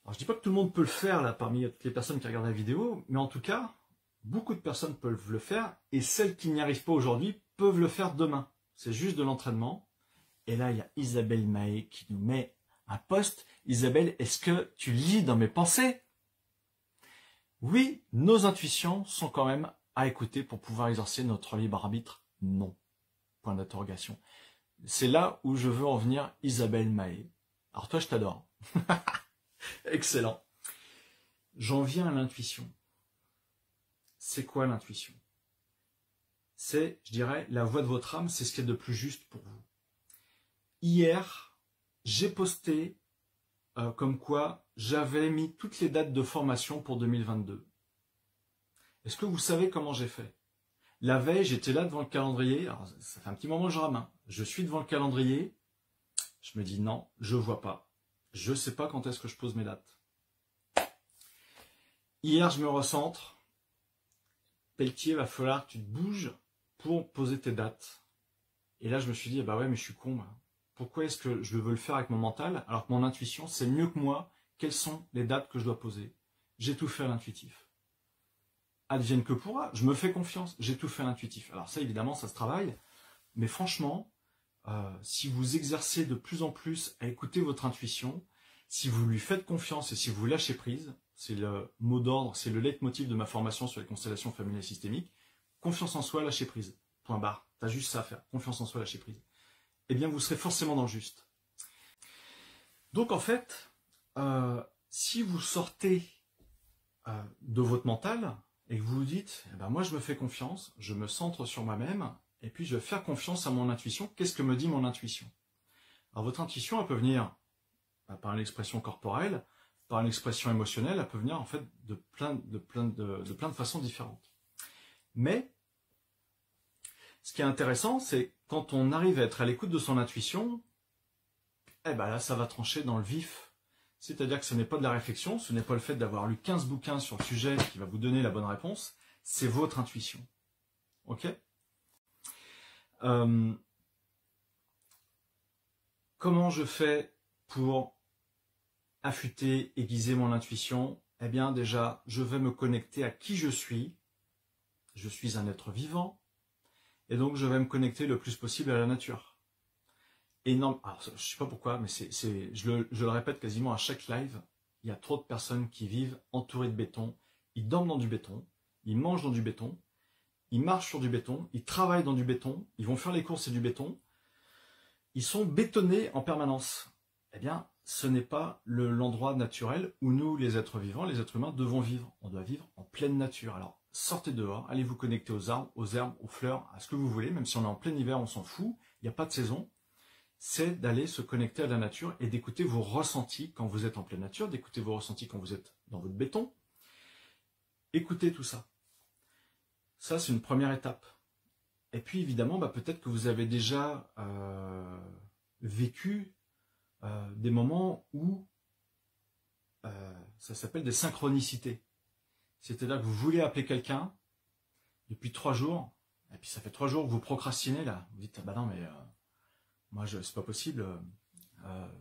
Alors, je dis pas que tout le monde peut le faire là parmi toutes les personnes qui regardent la vidéo, mais en tout cas, beaucoup de personnes peuvent le faire, et celles qui n'y arrivent pas aujourd'hui peuvent le faire demain. C'est juste de l'entraînement. Et là, il y a Isabelle Mahé qui nous met un post. Isabelle, est-ce que tu lis dans mes pensées? Oui, nos intuitions sont quand même à écouter pour pouvoir exercer notre libre arbitre. Non. Point d'interrogation. C'est là où je veux en venir, Isabelle Mahé. Alors toi, je t'adore. Excellent. J'en viens à l'intuition. C'est quoi l'intuition? C'est, je dirais, la voix de votre âme, c'est ce qu'il y a de plus juste pour vous. Hier, j'ai posté comme quoi j'avais mis toutes les dates de formation pour 2022. Est-ce que vous savez comment j'ai fait? La veille, j'étais là devant le calendrier. Alors, ça fait un petit moment que je rame. Je suis devant le calendrier. Je me dis non, je vois pas. Je sais pas quand est-ce que je pose mes dates. Hier, je me recentre. Pelletier, va falloir que tu te bouges pour poser tes dates. Et là, je me suis dit, bah ouais, mais je suis con. Pourquoi est-ce que je veux le faire avec mon mental alors que mon intuition, c'est mieux que moi. Quelles sont les dates que je dois poser? J'ai tout fait à l'intuitif. Advienne que pourra, je me fais confiance, j'ai tout fait à l'intuitif. Alors ça, évidemment, ça se travaille. Mais franchement, si vous exercez de plus en plus à écouter votre intuition, si vous lui faites confiance et si vous lâchez prise, c'est le mot d'ordre, c'est le leitmotiv de ma formation sur les constellations familiales systémiques, confiance en soi, lâcher prise. Point barre. T'as juste ça à faire. Confiance en soi, lâcher prise. Eh bien, vous serez forcément dans le juste. Donc, en fait, si vous sortez de votre mental et que vous vous dites, eh ben, moi, je me fais confiance, je me centre sur moi-même, et puis je vais faire confiance à mon intuition. Qu'est-ce que me dit mon intuition? Alors, votre intuition, elle peut venir par l'expression corporelle, par une expression émotionnelle, elle peut venir en fait de plein de façons différentes. Mais ce qui est intéressant, c'est quand on arrive à être à l'écoute de son intuition, eh ben là, ça va trancher dans le vif. C'est-à-dire que ce n'est pas de la réflexion, ce n'est pas le fait d'avoir lu 15 bouquins sur le sujet qui va vous donner la bonne réponse, c'est votre intuition. Ok? Comment je fais pour affûter, aiguiser mon intuition? Eh bien déjà, je vais me connecter à qui je suis. Je suis un être vivant. Et donc, je vais me connecter le plus possible à la nature. Et non, alors, je ne sais pas pourquoi, mais je le répète quasiment à chaque live, il y a trop de personnes qui vivent entourées de béton. Ils dorment dans du béton, ils mangent dans du béton, ils marchent sur du béton, ils travaillent dans du béton, ils vont faire les courses et du béton. Ils sont bétonnés en permanence. Eh bien, ce n'est pas l'endroit naturel où nous, les êtres vivants, les êtres humains, devons vivre. On doit vivre en pleine nature. Alors, sortez dehors, allez vous connecter aux arbres, aux herbes, aux fleurs, à ce que vous voulez, même si on est en plein hiver, on s'en fout, il n'y a pas de saison. C'est d'aller se connecter à la nature et d'écouter vos ressentis quand vous êtes en pleine nature, d'écouter vos ressentis quand vous êtes dans votre béton. Écoutez tout ça. Ça, c'est une première étape. Et puis, évidemment, peut-être que vous avez déjà vécu des moments où ça s'appelle des synchronicités. C'est-à-dire que vous voulez appeler quelqu'un depuis 3 jours, et puis ça fait 3 jours que vous procrastinez là. Vous dites, ah bah non, mais moi, c'est pas possible,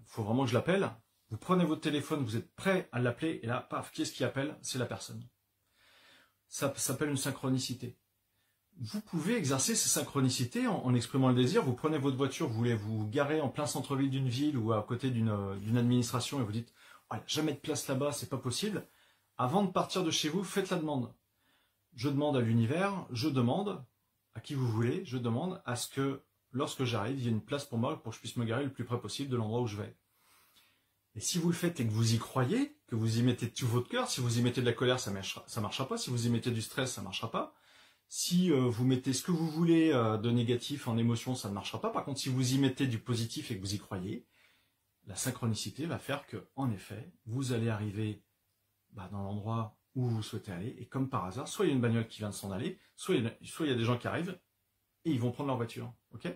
faut vraiment que je l'appelle. Vous prenez votre téléphone, vous êtes prêt à l'appeler, et là, paf, qui est-ce qui appelle? C'est la personne. Ça s'appelle une synchronicité. Vous pouvez exercer ces synchronicités en exprimant le désir. Vous prenez votre voiture, vous voulez vous garer en plein centre-ville d'une ville ou à côté d'une administration, et vous dites, oh, jamais de place là-bas, c'est pas possible. avant de partir de chez vous, faites la demande. Je demande à l'univers, je demande à qui vous voulez, je demande à ce que lorsque j'arrive, il y ait une place pour moi pour que je puisse me garer le plus près possible de l'endroit où je vais. Et si vous le faites et que vous y croyez, que vous y mettez tout votre cœur, si vous y mettez de la colère, ça marchera pas. Si vous y mettez du stress, ça marchera pas. Si vous mettez ce que vous voulez de négatif en émotion, ça ne marchera pas. Par contre, si vous y mettez du positif et que vous y croyez, la synchronicité va faire que, en effet, vous allez arriver dans l'endroit où vous souhaitez aller. Et comme par hasard, soit il y a une bagnole qui vient de s'en aller, soit il y a des gens qui arrivent et ils vont prendre leur voiture. Ok ?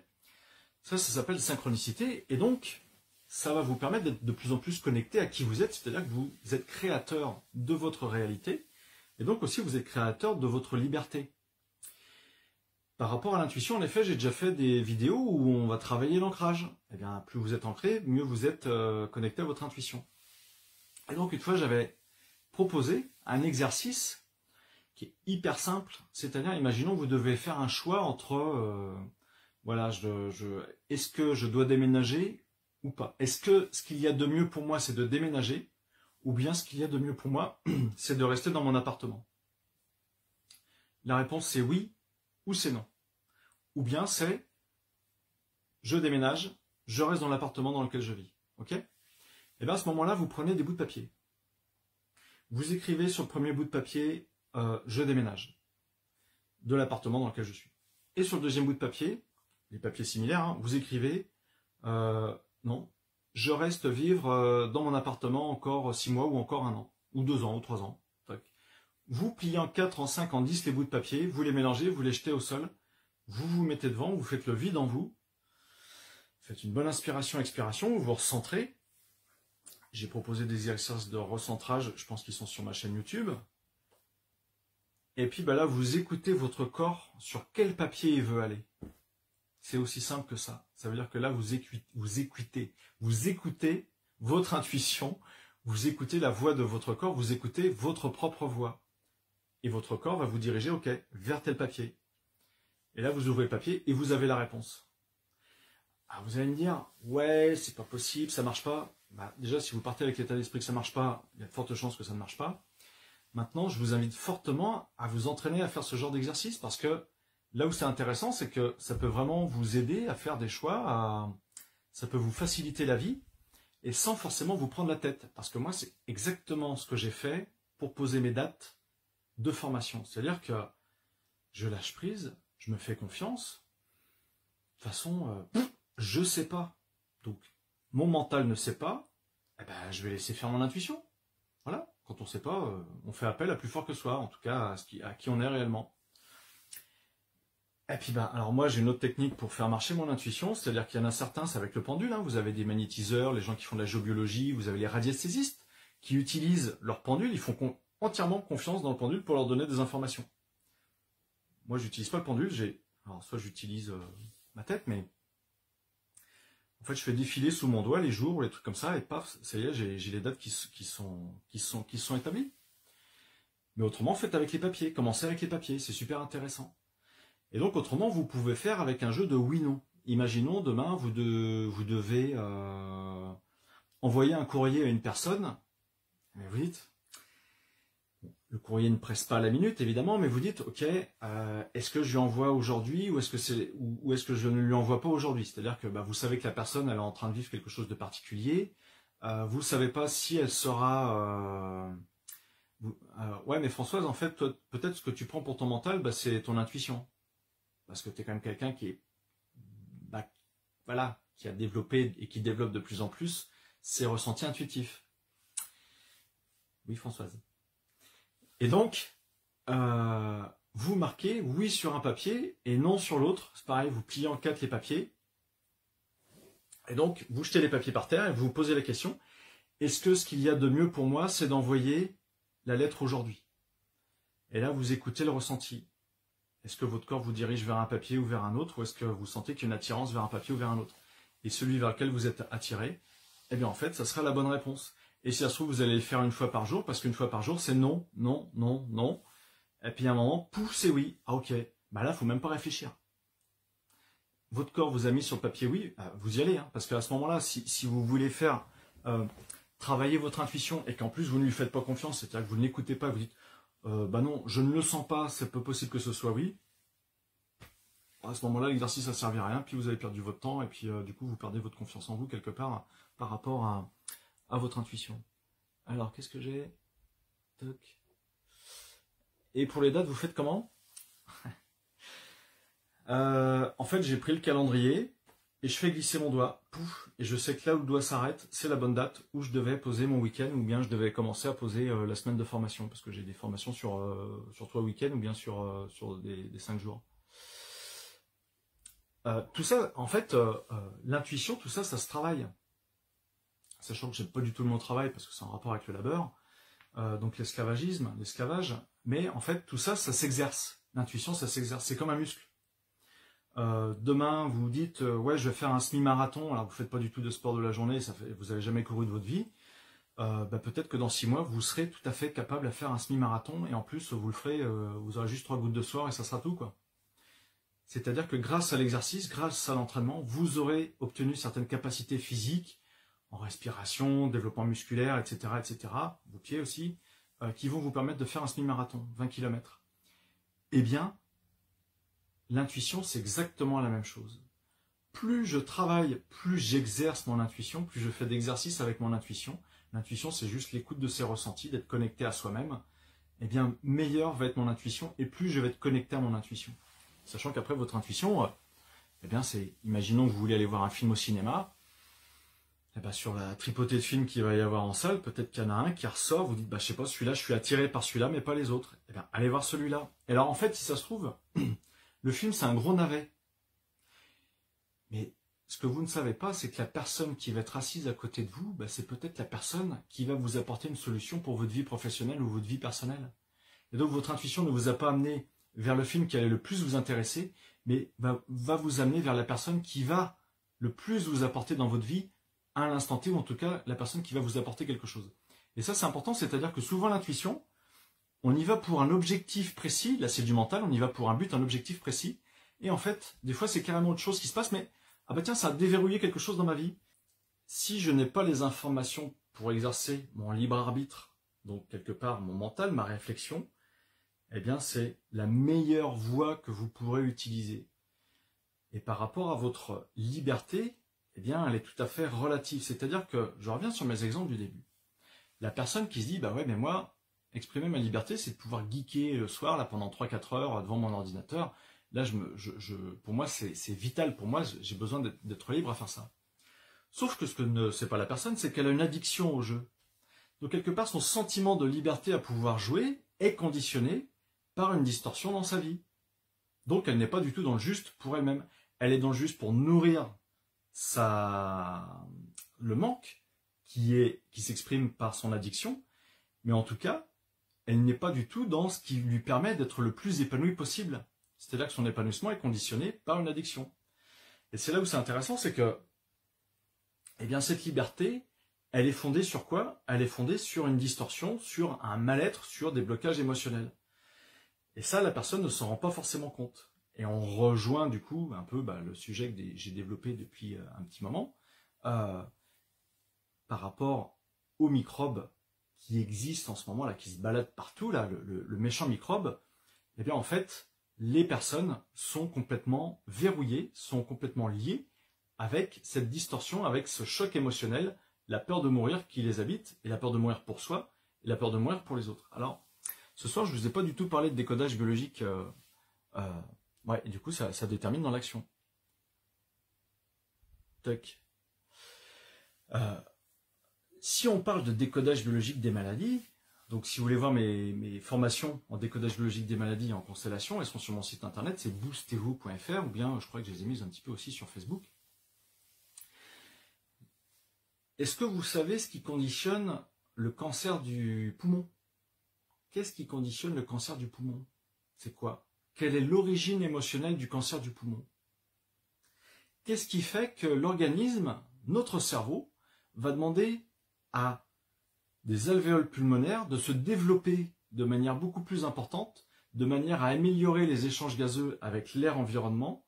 Ça s'appelle synchronicité. Et donc, ça va vous permettre d'être de plus en plus connecté à qui vous êtes. C'est-à-dire que vous êtes créateur de votre réalité. Et donc aussi, vous êtes créateur de votre liberté. Par rapport à l'intuition, en effet, j'ai déjà fait des vidéos où on va travailler l'ancrage. Eh bien, plus vous êtes ancré, mieux vous êtes connecté à votre intuition. Et donc, une fois, j'avais proposé un exercice qui est hyper simple. C'est-à-dire, imaginons, vous devez faire un choix entre, est-ce que je dois déménager ou pas? Est-ce que ce qu'il y a de mieux pour moi, c'est de déménager? Ou bien ce qu'il y a de mieux pour moi, c'est de rester dans mon appartement? La réponse, c'est oui ou c'est non. Ou bien c'est je déménage, je reste dans l'appartement dans lequel je vis. Ok? Et bien à ce moment-là, vous prenez des bouts de papier. Vous écrivez sur le premier bout de papier je déménage de l'appartement dans lequel je suis. Et sur le deuxième bout de papier, les papiers similaires, hein, vous écrivez non, je reste vivre dans mon appartement encore 6 mois ou encore 1 an, ou 2 ans, ou 3 ans. Vous pliez en 4, en 5, en 10 les bouts de papier, vous les mélangez, vous les jetez au sol, vous vous mettez devant, vous faites le vide en vous, faites une bonne inspiration, expiration, vous vous recentrez. J'ai proposé des exercices de recentrage, je pense qu'ils sont sur ma chaîne YouTube. Et puis là, vous écoutez votre corps sur quel papier il veut aller. C'est aussi simple que ça. Ça veut dire que là, vous écoutez votre intuition, vous écoutez la voix de votre corps, vous écoutez votre propre voix. Et votre corps va vous diriger, ok, vers tel papier. Et là, vous ouvrez le papier et vous avez la réponse. Alors vous allez me dire, ouais, c'est pas possible, ça marche pas. Déjà, si vous partez avec l'état d'esprit que ça marche pas, il y a de fortes chances que ça ne marche pas. Maintenant, je vous invite fortement à vous entraîner à faire ce genre d'exercice parce que là où c'est intéressant, c'est que ça peut vraiment vous aider à faire des choix, ça peut vous faciliter la vie et sans forcément vous prendre la tête. Parce que moi, c'est exactement ce que j'ai fait pour poser mes dates de formation. C'est-à-dire que je lâche prise, je me fais confiance. De toute façon, je ne sais pas. Donc, mon mental ne sait pas, je vais laisser faire mon intuition. Voilà. Quand on ne sait pas, on fait appel à plus fort que soi, en tout cas à qui on est réellement. Et puis alors moi j'ai une autre technique pour faire marcher mon intuition, c'est-à-dire qu'il y en a certains, c'est avec le pendule, hein, vous avez des magnétiseurs, les gens qui font de la géobiologie, vous avez les radiesthésistes qui utilisent leur pendule, ils font entièrement confiance dans le pendule pour leur donner des informations. Moi j'utilise pas le pendule, alors soit j'utilise ma tête, mais en fait je fais défiler sous mon doigt les jours ou les trucs comme ça, et paf, ça y est, j'ai les dates qui sont établies. Mais autrement, faites avec les papiers, commencez avec les papiers, c'est super intéressant. Et donc, autrement, vous pouvez faire avec un jeu de oui-non. Imaginons, demain, vous devez envoyer un courrier à une personne. Mais vous dites, le courrier ne presse pas à la minute, évidemment, mais vous dites, ok, est-ce que je lui envoie aujourd'hui ou est-ce que je ne lui envoie pas aujourd'hui? C'est-à-dire que vous savez que la personne, elle est en train de vivre quelque chose de particulier. Vous ne savez pas si elle sera... ouais, mais Françoise, en fait, toi, peut-être ce que tu prends pour ton mental, c'est ton intuition. Parce que tu es quand même quelqu'un qui est, qui a développé et qui développe de plus en plus ses ressentis intuitifs. Oui, Françoise. Et donc, vous marquez oui sur un papier et non sur l'autre. C'est pareil, vous pliez en 4 les papiers. Et donc, vous jetez les papiers par terre et vous vous posez la question, est-ce que ce qu'il y a de mieux pour moi, c'est d'envoyer la lettre aujourd'hui? Et là, vous écoutez le ressenti. Est-ce que votre corps vous dirige vers un papier ou vers un autre, ou est-ce que vous sentez qu'il y a une attirance vers un papier ou vers un autre? Et celui vers lequel vous êtes attiré, eh bien en fait, ça sera la bonne réponse. Et si ça se trouve, vous allez le faire une fois par jour, parce qu'une fois par jour, c'est non, non, non, non. Et puis à un moment, pouf, c'est oui. Ah ok, là, il ne faut même pas réfléchir. Votre corps vous a mis sur le papier oui, vous y allez, hein, parce qu'à ce moment-là, si vous voulez faire travaillez votre intuition et qu'en plus vous ne lui faites pas confiance, c'est-à-dire que vous ne l'écoutez pas, vous dites bah non, je ne le sens pas, c'est peu possible que ce soit oui. À ce moment-là, l'exercice ça servi à rien, puis vous avez perdu votre temps et puis du coup vous perdez votre confiance en vous quelque part par rapport à votre intuition. Alors qu'est-ce que j'ai? Toc. Et pour les dates, vous faites comment? En fait, j'ai pris le calendrier et je fais glisser mon doigt, pouf, et je sais que là où le doigt s'arrête, c'est la bonne date où je devais poser mon week-end, ou bien je devais commencer à poser la semaine de formation, parce que j'ai des formations sur 3 week-ends, ou bien sur des 5 jours. Tout ça, en fait, l'intuition, tout ça, ça se travaille. Sachant que j'aime pas du tout le mot travail, parce que c'est en rapport avec le labeur, donc l'esclavage, mais en fait, tout ça, ça s'exerce. L'intuition, ça s'exerce, c'est comme un muscle. Demain, vous vous dites ouais, je vais faire un semi-marathon, alors vous faites pas du tout de sport de la journée, vous avez jamais couru de votre vie, peut-être que dans 6 mois, vous serez tout à fait capable à faire un semi-marathon, et en plus, vous le ferez, vous aurez juste 3 gouttes de sueur, et ça sera tout, quoi. C'est-à-dire que grâce à l'exercice, grâce à l'entraînement, vous aurez obtenu certaines capacités physiques, en respiration, développement musculaire, etc., vos pieds aussi, qui vont vous permettre de faire un semi-marathon, 20 km. Eh bien, l'intuition, c'est exactement la même chose. Plus je travaille, plus j'exerce mon intuition, plus je fais d'exercices avec mon intuition. L'intuition, c'est juste l'écoute de ses ressentis, d'être connecté à soi-même. Eh bien, meilleure va être mon intuition et plus je vais être connecté à mon intuition. Sachant qu'après, votre intuition, eh bien, c'est, imaginons que vous voulez aller voir un film au cinéma, eh bien, sur la tripotée de films qu'il va y avoir en salle, peut-être qu'il y en a un qui ressort, vous dites, je sais pas, celui-là, je suis attiré par celui-là, mais pas les autres. Eh bien, allez voir celui-là. Et alors, en fait, si ça se trouve, le film, c'est un gros navet. Mais ce que vous ne savez pas, c'est que la personne qui va être assise à côté de vous, c'est peut-être la personne qui va vous apporter une solution pour votre vie professionnelle ou votre vie personnelle. Et donc, votre intuition ne vous a pas amené vers le film qui allait le plus vous intéresser, mais va vous amener vers la personne qui va le plus vous apporter dans votre vie à l'instant T, ou en tout cas, la personne qui va vous apporter quelque chose. Et ça, c'est important, c'est-à-dire que souvent, l'intuition, on y va pour un objectif précis, là c'est du mental, on y va pour un but, un objectif précis, et en fait, des fois c'est carrément autre chose qui se passe, mais tiens, ça a déverrouillé quelque chose dans ma vie. Si je n'ai pas les informations pour exercer mon libre arbitre, donc quelque part mon mental, ma réflexion, eh bien c'est la meilleure voie que vous pourrez utiliser. Et par rapport à votre liberté, eh bien elle est tout à fait relative, c'est-à-dire que, je reviens sur mes exemples du début, la personne qui se dit, ouais mais moi, exprimer ma liberté, c'est de pouvoir geeker le soir là pendant 3-4 heures devant mon ordinateur. Là, pour moi, c'est vital. Pour moi, j'ai besoin d'être libre à faire ça. Sauf que ce que ne sait pas la personne, c'est qu'elle a une addiction au jeu. Donc, quelque part, son sentiment de liberté à pouvoir jouer est conditionné par une distorsion dans sa vie. Donc, elle n'est pas du tout dans le juste pour elle-même. Elle est dans le juste pour nourrir le manque qui s'exprime par son addiction. Mais en tout cas, elle n'est pas du tout dans ce qui lui permet d'être le plus épanoui possible. C'est-à-dire que son épanouissement est conditionné par une addiction. Et c'est là où c'est intéressant, c'est que eh bien, cette liberté, elle est fondée sur quoi? Elle est fondée sur une distorsion, sur un mal-être, sur des blocages émotionnels. Et ça, la personne ne s'en rend pas forcément compte. Et on rejoint du coup un peu le sujet que j'ai développé depuis un petit moment, par rapport aux microbes qui existent en ce moment, là, qui se baladent partout, là, le méchant microbe. Eh bien, en fait, les personnes sont complètement verrouillées, sont complètement liées avec cette distorsion, avec ce choc émotionnel, la peur de mourir qui les habite, et la peur de mourir pour soi, et la peur de mourir pour les autres. Alors, ce soir, je ne vous ai pas du tout parlé de décodage biologique, et du coup, ça détermine dans l'action. Tac. Si on parle de décodage biologique des maladies, donc si vous voulez voir mes formations en décodage biologique des maladies et en constellation, elles sont sur mon site internet, c'est boostez-vous.fr, ou bien je crois que je les ai mises un petit peu aussi sur Facebook. Est-ce que vous savez ce qui conditionne le cancer du poumon? Qu'est-ce qui conditionne le cancer du poumon? C'est quoi? Quelle est l'origine émotionnelle du cancer du poumon? Qu'est-ce qui fait que l'organisme, notre cerveau, va demander à des alvéoles pulmonaires de se développer de manière beaucoup plus importante, de manière à améliorer les échanges gazeux avec l'air environnant,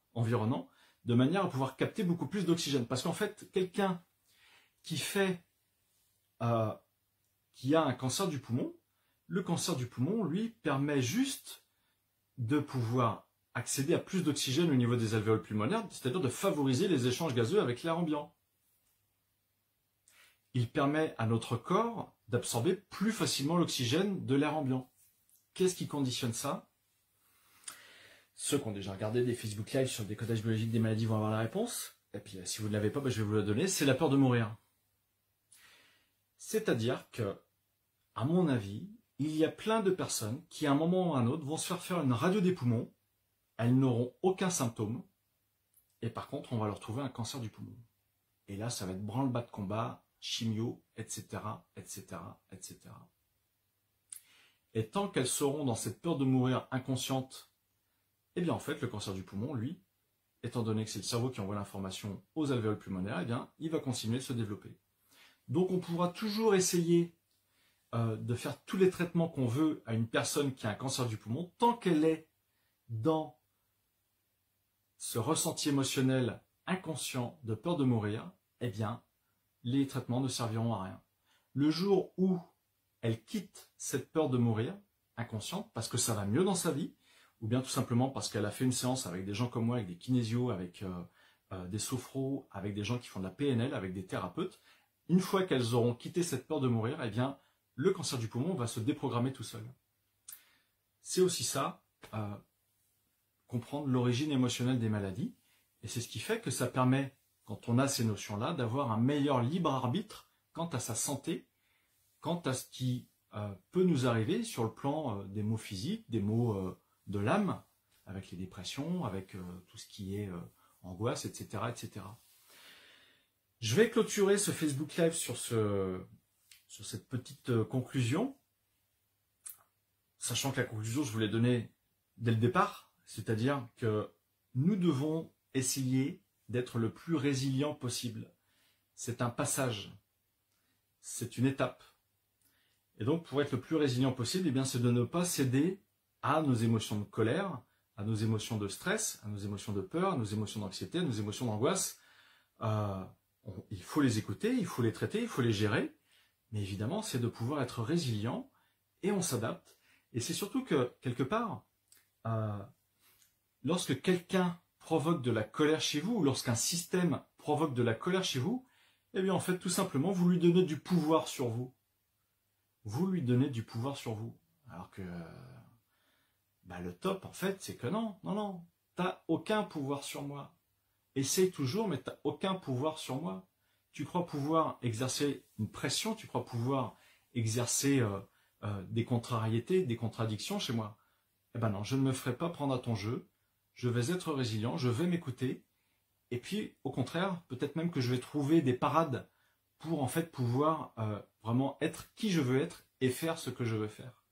de manière à pouvoir capter beaucoup plus d'oxygène. Parce qu'en fait, quelqu'un qui fait qui a un cancer du poumon, le cancer du poumon, lui, permet juste de pouvoir accéder à plus d'oxygène au niveau des alvéoles pulmonaires, c'est-à-dire de favoriser les échanges gazeux avec l'air ambiant. Il permet à notre corps d'absorber plus facilement l'oxygène de l'air ambiant. Qu'est-ce qui conditionne ça? Ceux qui ont déjà regardé des Facebook Live sur le décodage biologique des maladies vont avoir la réponse. Et puis si vous ne l'avez pas, je vais vous la donner. C'est la peur de mourir. C'est-à-dire que, à mon avis, il y a plein de personnes qui, à un moment ou à un autre, vont se faire une radio des poumons. Elles n'auront aucun symptôme. Et par contre, on va leur trouver un cancer du poumon. Et là, ça va être branle-bas de combat, chimio, etc., etc., etc. Et tant qu'elles seront dans cette peur de mourir inconsciente, eh bien en fait, le cancer du poumon, lui, étant donné que c'est le cerveau qui envoie l'information aux alvéoles pulmonaires, eh bien, il va continuer de se développer. Donc on pourra toujours essayer de faire tous les traitements qu'on veut à une personne qui a un cancer du poumon, tant qu'elle est dans ce ressenti émotionnel inconscient de peur de mourir, eh bien, les traitements ne serviront à rien. Le jour où elle quitte cette peur de mourir, inconsciente, parce que ça va mieux dans sa vie, ou bien tout simplement parce qu'elle a fait une séance avec des gens comme moi, avec des kinésios, avec des sophros, avec des gens qui font de la PNL, avec des thérapeutes, une fois qu'elles auront quitté cette peur de mourir, eh bien, le cancer du poumon va se déprogrammer tout seul. C'est aussi ça, comprendre l'origine émotionnelle des maladies, et c'est ce qui fait que ça permet, quand on a ces notions-là, d'avoir un meilleur libre arbitre quant à sa santé, quant à ce qui peut nous arriver sur le plan des maux physiques, des maux de l'âme, avec les dépressions, avec tout ce qui est angoisse, etc., etc. Je vais clôturer ce Facebook Live sur cette petite conclusion, sachant que la conclusion, je vous l'ai donnée dès le départ, c'est-à-dire que nous devons essayer d'être le plus résilient possible. C'est un passage, c'est une étape. Et donc, pour être le plus résilient possible, eh bien, c'est de ne pas céder à nos émotions de colère, à nos émotions de stress, à nos émotions de peur, à nos émotions d'anxiété, à nos émotions d'angoisse. Il faut les écouter, il faut les traiter, il faut les gérer. Mais évidemment, c'est de pouvoir être résilient et on s'adapte. Et c'est surtout que, quelque part, lorsque quelqu'un provoque de la colère chez vous, ou lorsqu'un système provoque de la colère chez vous, eh bien, en fait, tout simplement, vous lui donnez du pouvoir sur vous. Vous lui donnez du pouvoir sur vous. Alors que le top, en fait, c'est que non, t'as aucun pouvoir sur moi. Essaye toujours, mais t'as aucun pouvoir sur moi. Tu crois pouvoir exercer une pression, tu crois pouvoir exercer des contrariétés, des contradictions chez moi. Eh ben non, je ne me ferai pas prendre à ton jeu, je vais être résilient, je vais m'écouter, et puis, au contraire, peut-être même que je vais trouver des parades pour en fait pouvoir vraiment être qui je veux être et faire ce que je veux faire.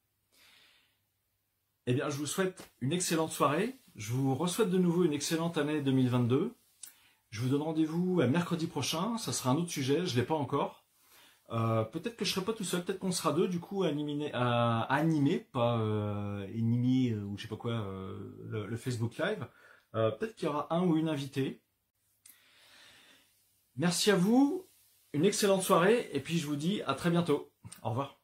Eh bien, je vous souhaite une excellente soirée. Je vous re-souhaite de nouveau une excellente année 2022. Je vous donne rendez-vous à mercredi prochain. Ça sera un autre sujet, je ne l'ai pas encore. Peut-être que je ne serai pas tout seul, peut-être qu'on sera deux du coup à animer, pas animer ou je sais pas quoi, le Facebook Live. Peut-être qu'il y aura un ou une invitée. Merci à vous, une excellente soirée et puis je vous dis à très bientôt. Au revoir.